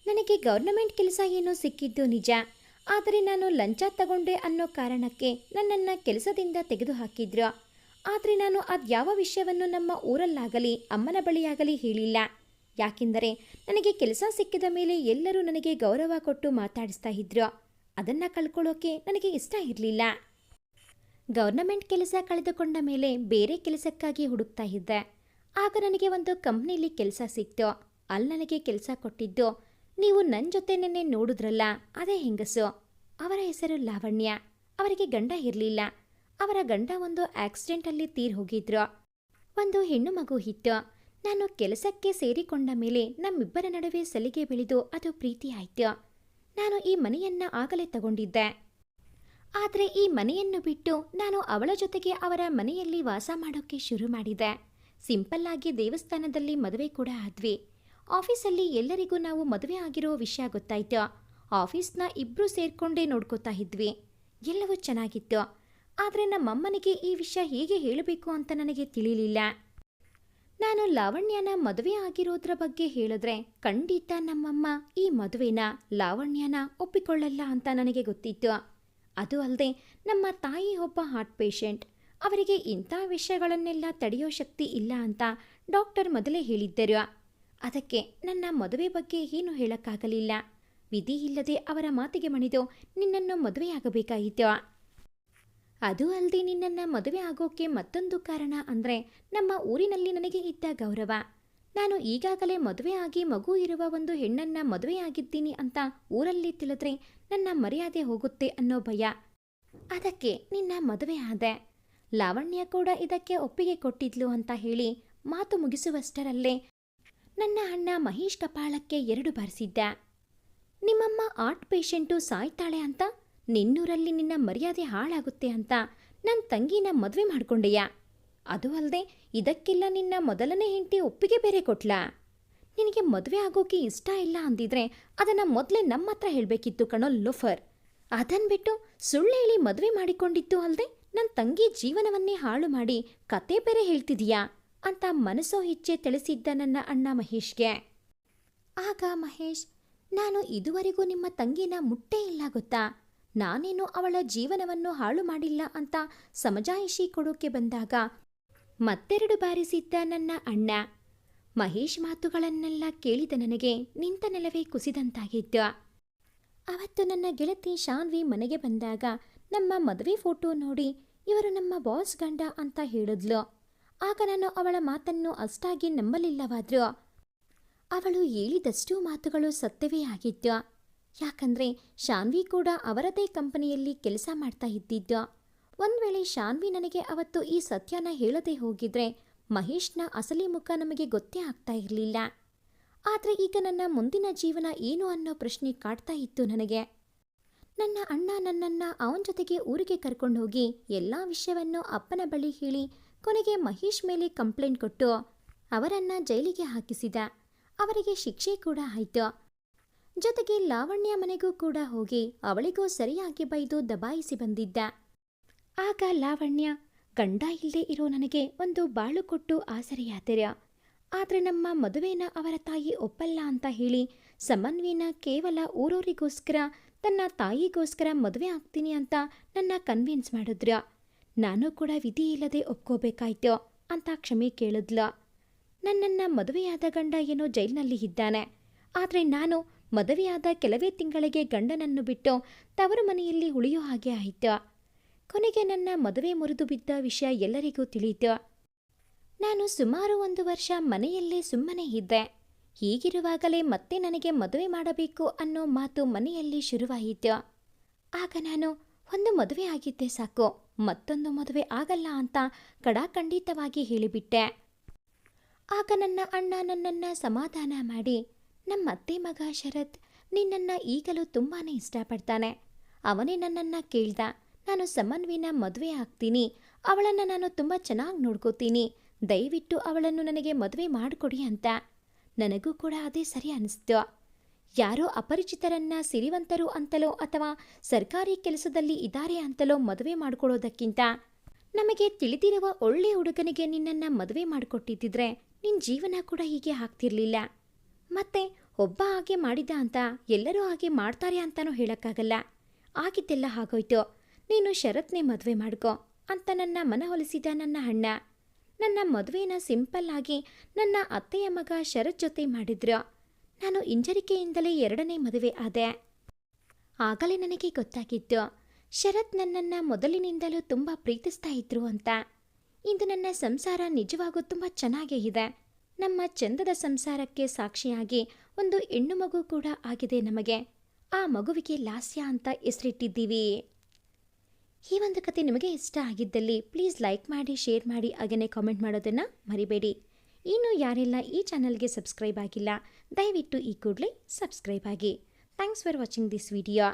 ನನಗೆ ಗವರ್ನಮೆಂಟ್ ಕೆಲಸ ಏನೋ ಸಿಕ್ಕಿದ್ದು ನಿಜ, ಆದರೆ ನಾನು ಲಂಚ ತಗೊಂಡೆ ಅನ್ನೋ ಕಾರಣಕ್ಕೆ ನನ್ನನ್ನು ಕೆಲಸದಿಂದ ತೆಗೆದುಹಾಕಿದ್ರು. ಆದರೆ ನಾನು ಅದ್ಯಾವ ವಿಷಯವನ್ನು ನಮ್ಮ ಊರಲ್ಲಾಗಲಿ ಅಮ್ಮನ ಬಳಿಯಾಗಲಿ ಹೇಳಿಲ್ಲ. ಯಾಕೆಂದರೆ ನನಗೆ ಕೆಲಸ ಸಿಕ್ಕಿದ ಮೇಲೆ ಎಲ್ಲರೂ ನನಗೆ ಗೌರವ ಕೊಟ್ಟು ಮಾತಾಡಿಸ್ತಾ ಇದ್ರು. ಅದನ್ನು ಕಳ್ಕೊಳ್ಳೋಕೆ ನನಗೆ ಇಷ್ಟ ಇರಲಿಲ್ಲ. ಗವರ್ನಮೆಂಟ್ ಕೆಲಸ ಕಳೆದುಕೊಂಡ ಮೇಲೆ ಬೇರೆ ಕೆಲಸಕ್ಕಾಗಿ ಹುಡುಕ್ತಾ ಇದ್ದೆ. ಆಗ ನನಗೆ ಒಂದು ಕಂಪ್ನಿಲಿ ಕೆಲಸ ಸಿಕ್ತು. ಅಲ್ಲಿ ನನಗೆ ಕೆಲಸ ಕೊಟ್ಟಿದ್ದು ನೀವು ನನ್ನ ಜೊತೆ ನೆನ್ನೆ ನೋಡಿದ್ರಲ್ಲ, ಅದೇ ಹೆಂಗಸು. ಅವರ ಹೆಸರು ಲಾವಣ್ಯ. ಅವರಿಗೆ ಗಂಡ ಇರಲಿಲ್ಲ. ಅವರ ಗಂಡ ಒಂದು ಆಕ್ಸಿಡೆಂಟಲ್ಲಿ ತೀರ್ ಹೋಗಿದ್ರು. ಒಂದು ಹೆಣ್ಣು ಮಗು ಇತ್ತು. ನಾನು ಕೆಲಸಕ್ಕೆ ಸೇರಿಕೊಂಡ ಮೇಲೆ ನಮ್ಮಿಬ್ಬರ ನಡುವೆ ಸಲಿಗೆ ಬೆಳೆದು ಅದು ಪ್ರೀತಿ ಆಯ್ತು. ನಾನು ಈ ಮನೆಯನ್ನ ಆಗಲೇ ತಗೊಂಡಿದ್ದೆ. ಆದರೆ ಈ ಮನೆಯನ್ನು ಬಿಟ್ಟು ನಾನು ಅವಳ ಜೊತೆಗೆ ಅವರ ಮನೆಯಲ್ಲಿ ವಾಸ ಮಾಡೋಕ್ಕೆ ಶುರು ಮಾಡಿದೆ. ಸಿಂಪಲ್ ಆಗಿ ದೇವಸ್ಥಾನದಲ್ಲಿ ಮದುವೆ ಕೂಡ ಆದ್ವಿ. ಆಫೀಸಲ್ಲಿ ಎಲ್ಲರಿಗೂ ನಾವು ಮದುವೆ ಆಗಿರೋ ವಿಷಯ ಗೊತ್ತಾಯ್ತು. ಆಫೀಸ್ನ ಇಬ್ರು ಸೇರ್ಕೊಂಡೇ ನೋಡ್ಕೋತಾ ಇದ್ವಿ. ಎಲ್ಲವೂ ಚೆನ್ನಾಗಿತ್ತು. ಆದರೆ ನಮ್ಮಮ್ಮನಿಗೆ ಈ ವಿಷಯ ಹೇಗೆ ಹೇಳಬೇಕು ಅಂತ ನನಗೆ ತಿಳಿಲಿಲ್ಲ. ನಾನು ಲಾವಣ್ಯನ ಮದುವೆ ಆಗಿರೋದ್ರ ಬಗ್ಗೆ ಹೇಳಿದ್ರೆ ಖಂಡಿತ ನಮ್ಮಮ್ಮ ಈ ಮದುವೆನ ಲಾವಣ್ಯನ ಒಪ್ಪಿಕೊಳ್ಳಲ್ಲ ಅಂತ ನನಗೆ ಗೊತ್ತಿತ್ತು. ಅದು ಅಲ್ಲದೆ ನಮ್ಮ ತಾಯಿ ಒಬ್ಬ ಹಾರ್ಟ್ ಪೇಷಂಟ್. ಅವರಿಗೆ ಇಂಥ ವಿಷಯಗಳನ್ನೆಲ್ಲ ತಡೆಯೋ ಶಕ್ತಿ ಇಲ್ಲ ಅಂತ ಡಾಕ್ಟರ್ ಮೊದಲೇ ಹೇಳಿದ್ದರು. ಅದಕ್ಕೆ ನನ್ನ ಮದುವೆ ಬಗ್ಗೆ ಏನು ಹೇಳಕ್ಕಾಗಲಿಲ್ಲ. ವಿಧಿ ಇಲ್ಲದೆ ಅವರ ಮಾತಿಗೆ ಮಣಿದು ನಿನ್ನನ್ನು ಮದುವೆಯಾಗಬೇಕಾಯಿತು. ಅದು ಅಲ್ಲದೆ ನಿನ್ನನ್ನು ಮದುವೆ ಆಗೋಕ್ಕೆ ಮತ್ತೊಂದು ಕಾರಣ ಅಂದರೆ ನಮ್ಮ ಊರಿನಲ್ಲಿ ನನಗೆ ಇದ್ದ ಗೌರವ. ನಾನು ಈಗಾಗಲೇ ಮದುವೆ ಆಗಿ ಮಗು ಇರುವ ಒಂದು ಹೆಣ್ಣನ್ನ ಮದುವೆಯಾಗಿದ್ದೀನಿ ಅಂತ ಊರಲ್ಲಿ ತಿಳಿದ್ರೆ ನನ್ನ ಮರ್ಯಾದೆ ಹೋಗುತ್ತೆ ಅನ್ನೋ ಭಯ. ಅದಕ್ಕೆ ನಿನ್ನ ಮದುವೆ ಆದೆ. ಲಾವಣ್ಯ ಕೂಡ ಇದಕ್ಕೆ ಒಪ್ಪಿಗೆ ಕೊಟ್ಟಿದ್ಲು ಅಂತ ಹೇಳಿ ಮಾತು ಮುಗಿಸುವಷ್ಟರಲ್ಲೇ ನನ್ನ ಅಣ್ಣ ಮಹೇಶ್ ಕಪಾಳಕ್ಕೆ 2 ಬಾರಿಸಿದ್ದ. ನಿಮ್ಮಮ್ಮ ಆರ್ಟ್ ಪೇಷಂಟು ಸಾಯ್ತಾಳೆ ಅಂತ, ನಿನ್ನೂರಲ್ಲಿ ನಿನ್ನ ಮರ್ಯಾದೆ ಹಾಳಾಗುತ್ತೆ ಅಂತ ನನ್ನ ತಂಗಿನ ಮದುವೆ ಮಾಡ್ಕೊಂಡೆಯಾ? ಅದು ಅಲ್ಲದೆ ಇದಕ್ಕೆಲ್ಲ ನಿನ್ನ ಮೊದಲನೇ ಹೆಂಡತಿ ಒಪ್ಪಿಗೆ ಬೇರೆ ಕೊಟ್ಲಾ? ನಿನಗೆ ಮದುವೆ ಆಗೋಕೆ ಇಷ್ಟ ಇಲ್ಲ ಅಂದಿದ್ರೆ ಅದನ್ನು ಮೊದಲೇ ನಮ್ಮ ಹತ್ರ ಹೇಳಬೇಕಿತ್ತು ಕಣೋ ಲೋಫರ್. ಅದನ್ನು ಬಿಟ್ಟು ಸುಳ್ಳು ಹೇಳಿ ಮದುವೆ ಮಾಡಿಕೊಂಡಿತ್ತು ಅಲ್ಲದೆ ನನ್ನ ತಂಗಿ ಜೀವನವನ್ನೇ ಹಾಳು ಮಾಡಿ ಕತೆ ಬೇರೆ ಹೇಳ್ತಿದೀಯಾ ಅಂತ ಮನಸ್ಸೋ ಇಚ್ಛೆ ತಿಳಿಸಿದ್ದ ನನ್ನ ಅಣ್ಣ ಮಹೇಶ್ಗೆ. ಆಗ ಮಹೇಶ್, ನಾನು ಇದುವರೆಗೂ ನಿಮ್ಮ ತಂಗಿನ ಮುಟ್ಟೇ ಇಲ್ಲ ಗೊತ್ತಾ. ನಾನೇನು ಅವಳ ಜೀವನವನ್ನು ಹಾಳು ಮಾಡಿಲ್ಲ ಅಂತ ಸಮಜಾಯಿಷಿ ಕೊಡೋಕೆ ಬಂದಾಗ ಮತ್ತೆರಡು ಬಾರಿಸಿದ್ದ ನನ್ನ ಅಣ್ಣ. ಮಹೇಶ್ ಮಾತುಗಳನ್ನೆಲ್ಲ ಕೇಳಿದ ನನಗೆ ನಿಂತ ನೆಲವೇ ಕುಸಿದಂತಾಗಿತ್ತು. ಅವತ್ತು ನನ್ನ ಗೆಳತಿ ಶಾನ್ವಿ ಮನೆಗೆ ಬಂದಾಗ ನಮ್ಮ ಮದುವೆ ಫೋಟೋ ನೋಡಿ ಇವರು ನಮ್ಮ ಬಾಸ್ ಗಂಡ ಅಂತ ಹೇಳಿದ್ಲು. ಆಗ ನಾನು ಅವಳ ಮಾತನ್ನು ಅಷ್ಟಾಗಿ ನಂಬಲಿಲ್ಲವಾದ್ರು ಅವಳು ಹೇಳಿದಷ್ಟು ಮಾತುಗಳು ಸತ್ಯವೇ ಆಗಿತ್ತು. ಯಾಕಂದರೆ ಶಾನ್ವಿ ಕೂಡ ಅವರದೇ ಕಂಪನಿಯಲ್ಲಿ ಕೆಲಸ ಮಾಡ್ತಾ ಇದ್ದಿದ್ದು. ಒಂದು ವೇಳೆ ಶಾನ್ವಿ ನನಗೆ ಅವತ್ತು ಈ ಸತ್ಯನ ಹೇಳದೆ ಹೋಗಿದ್ರೆ ಮಹೇಶ್ನ ಅಸಲಿ ಮುಖ ನಮಗೆ ಗೊತ್ತೇ ಆಗ್ತಾ ಇರಲಿಲ್ಲ. ಆದರೆ ಈಗ ನನ್ನ ಮುಂದಿನ ಜೀವನ ಏನು ಅನ್ನೋ ಪ್ರಶ್ನೆ ಕಾಡ್ತಾ ಇತ್ತು ನನಗೆ. ನನ್ನ ಅಣ್ಣ ನನ್ನನ್ನು ಅವನ ಜೊತೆಗೆ ಊರಿಗೆ ಕರ್ಕೊಂಡು ಹೋಗಿ ಎಲ್ಲ ವಿಷಯವನ್ನು ಅಪ್ಪನ ಬಳಿ ಹೇಳಿ ಕೊನೆಗೆ ಮಹೇಶ್ ಮೇಲೆ ಕಂಪ್ಲೇಂಟ್ ಕೊಟ್ಟು ಅವರನ್ನು ಜೈಲಿಗೆ ಹಾಕಿಸಿದ. ಅವರಿಗೆ ಶಿಕ್ಷೆ ಕೂಡ ಆಯಿತು. ಜೊತೆಗೆ ಲಾವಣ್ಯ ಮನೆಗೂ ಕೂಡ ಹೋಗಿ ಅವಳಿಗೂ ಸರಿಯಾಗಿ ಬೈದು ದಬಾಯಿಸಿ ಬಂದಿದ್ದ. ಆಗ ಲಾವಣ್ಯ, ಗಂಡ ಇಲ್ಲದೆ ಇರೋ ನನಗೆ ಒಂದು ಬಾಳು ಕೊಟ್ಟು ಆಸರೆಯಾದರೆ, ಆದರೆ ನಮ್ಮ ಮದುವೆನ ಅವರ ತಾಯಿ ಒಪ್ಪಲ್ಲ ಅಂತ ಹೇಳಿ ಸಮನ್ವಿನ ಕೇವಲ ಊರವರಿಗೋಸ್ಕರ ತನ್ನ ತಾಯಿಗೋಸ್ಕರ ಮದುವೆ ಆಗ್ತೀನಿ ಅಂತ ನನ್ನ ಕನ್ವಿನ್ಸ್ ಮಾಡಿದ್ರು. ನಾನು ಕೂಡ ವಿಧಿ ಇಲ್ಲದೆ ಒಪ್ಕೋಬೇಕಾಯ್ತು ಅಂತ ಕ್ಷಮೆ ಕೇಳಿದ್ಲು. ನನ್ನನ್ನು ಮದುವೆಯಾದ ಗಂಡ ಏನೋ ಜೈಲಿನಲ್ಲಿ ಇದ್ದಾನೆ. ಆದರೆ ನಾನು ಮದುವೆಯಾದ ಕೆಲವೇ ತಿಂಗಳಿಗೆ ಗಂಡನನ್ನು ಬಿಟ್ಟು ತವರು ಮನೆಯಲ್ಲಿ ಉಳಿಯೋ ಹಾಗೆ ಆಯಿತು. ಕೊನೆಗೆ ನನ್ನ ಮದುವೆ ಮುರಿದು ಬಿದ್ದ ವಿಷಯ ಎಲ್ಲರಿಗೂ ತಿಳಿಯಿತು. ನಾನು ಸುಮಾರು 1 ವರ್ಷ ಮನೆಯಲ್ಲೇ ಸುಮ್ಮನೆ ಇದ್ದೆ. ಹೀಗಿರುವಾಗಲೇ ಮತ್ತೆ ನನಗೆ ಮದುವೆ ಮಾಡಬೇಕು ಅನ್ನೋ ಮಾತು ಮನೆಯಲ್ಲಿ ಶುರುವಾಯಿತು. ಆಗ ನಾನು ಒಂದು ಮದುವೆ ಆಗಿದ್ದೆ ಸಾಕು, ಮತ್ತೊಂದು ಮದುವೆ ಆಗಲ್ಲ ಅಂತ ಕಡಾಖಂಡಿತವಾಗಿ ಹೇಳಿಬಿಟ್ಟೆ. ಆಗ ನನ್ನ ಅಣ್ಣ ನನ್ನನ್ನು ಸಮಾಧಾನ ಮಾಡಿ, ನಮ್ಮ ಅತ್ತೆ ಮಗ ಶರತ್ ನಿನ್ನನ್ನು ಈಗಲೂ ತುಂಬಾ ಇಷ್ಟಪಡ್ತಾನೆ. ಅವನೇ ನನ್ನನ್ನು ಕೇಳ್ದ, ನಾನು ಸಮನ್ವಿನ ಮದುವೆ ಆಗ್ತೀನಿ, ಅವಳನ್ನು ನಾನು ತುಂಬ ಚೆನ್ನಾಗಿ ನೋಡ್ಕೋತೀನಿ, ದಯವಿಟ್ಟು ಅವಳನ್ನು ನನಗೆ ಮದುವೆ ಮಾಡಿಕೊಡಿ ಅಂತ. ನನಗೂ ಕೂಡ ಅದೇ ಸರಿ ಅನಿಸ್ತು. ಯಾರೋ ಅಪರಿಚಿತರನ್ನ ಸಿರಿವಂತರು ಅಂತಲೋ ಅಥವಾ ಸರ್ಕಾರಿ ಕೆಲಸದಲ್ಲಿ ಇದ್ದಾರೆ ಅಂತಲೋ ಮದುವೆ ಮಾಡಿಕೊಡೋದಕ್ಕಿಂತ ನಮಗೆ ತಿಳಿದಿರುವ ಒಳ್ಳೆ ಹುಡುಗನಿಗೆ ನಿನ್ನನ್ನು ಮದುವೆ ಮಾಡಿಕೊಟ್ಟಿದ್ದಿದ್ರೆ ನಿನ್ನ ಜೀವನ ಕೂಡ ಹೀಗೆ ಆಗ್ತಿರ್ಲಿಲ್ಲ. ಮತ್ತೆ ಒಬ್ಬ ಹಾಗೆ ಮಾಡಿದ ಅಂತ ಎಲ್ಲರೂ ಹಾಗೆ ಮಾಡ್ತಾರೆ ಅಂತಲೂ ಹೇಳೋಕ್ಕಾಗಲ್ಲ. ಆಗಿದ್ದೆಲ್ಲ ಆಗೋಯ್ತು, ನೀನು ಶರತ್ನೇ ಮದುವೆ ಮಾಡ್ಕೊ ಅಂತ ನನ್ನ ಮನವೊಲಿಸಿದ ನನ್ನ ಅಣ್ಣ. ನನ್ನ ಮದುವೆನ ಸಿಂಪಲ್ ಆಗಿ ನನ್ನ ಅತ್ತೆಯ ಮಗ ಶರತ್ ಜೊತೆ ಮಾಡಿದ್ರು. ನಾನು ಹಿಂಜರಿಕೆಯಿಂದಲೇ 2ನೇ ಮದುವೆ ಆದೆ. ಆಗಲೇ ನನಗೆ ಗೊತ್ತಾಗಿತ್ತು ಶರತ್ ನನ್ನನ್ನು ಮೊದಲಿನಿಂದಲೂ ತುಂಬ ಪ್ರೀತಿಸ್ತಾ ಇದ್ರು ಅಂತ. ಇಂದು ನನ್ನ ಸಂಸಾರ ನಿಜವಾಗೂ ತುಂಬ ಚೆನ್ನಾಗೇ ಇದೆ. ನಮ್ಮ ಚಂದದ ಸಂಸಾರಕ್ಕೆ ಸಾಕ್ಷಿಯಾಗಿ ಒಂದು ಹೆಣ್ಣು ಮಗು ಕೂಡ ಆಗಿದೆ ನಮಗೆ. ಆ ಮಗುವಿಗೆ ಲಾಸ್ಯ ಅಂತ ಹೆಸರಿಟ್ಟಿದ್ದೀವಿ. ಈ ಒಂದು ಕತೆ ನಿಮಗೆ ಇಷ್ಟ ಆಗಿದ್ದಲ್ಲಿ ಪ್ಲೀಸ್ ಲೈಕ್ ಮಾಡಿ, ಶೇರ್ ಮಾಡಿ, ಹಾಗೆಯೇ ಕಾಮೆಂಟ್ ಮಾಡೋದನ್ನು ಮರಿಬೇಡಿ. ಇನ್ನು ಯಾರೆಲ್ಲ ಈ ಚಾನಲ್ಗೆ ಸಬ್ಸ್ಕ್ರೈಬ್ ಆಗಿಲ್ಲ, ದಯವಿಟ್ಟು ಈ ಕೂಡಲೇ ಸಬ್ಸ್ಕ್ರೈಬ್ ಆಗಿ. Thanks for watching this video.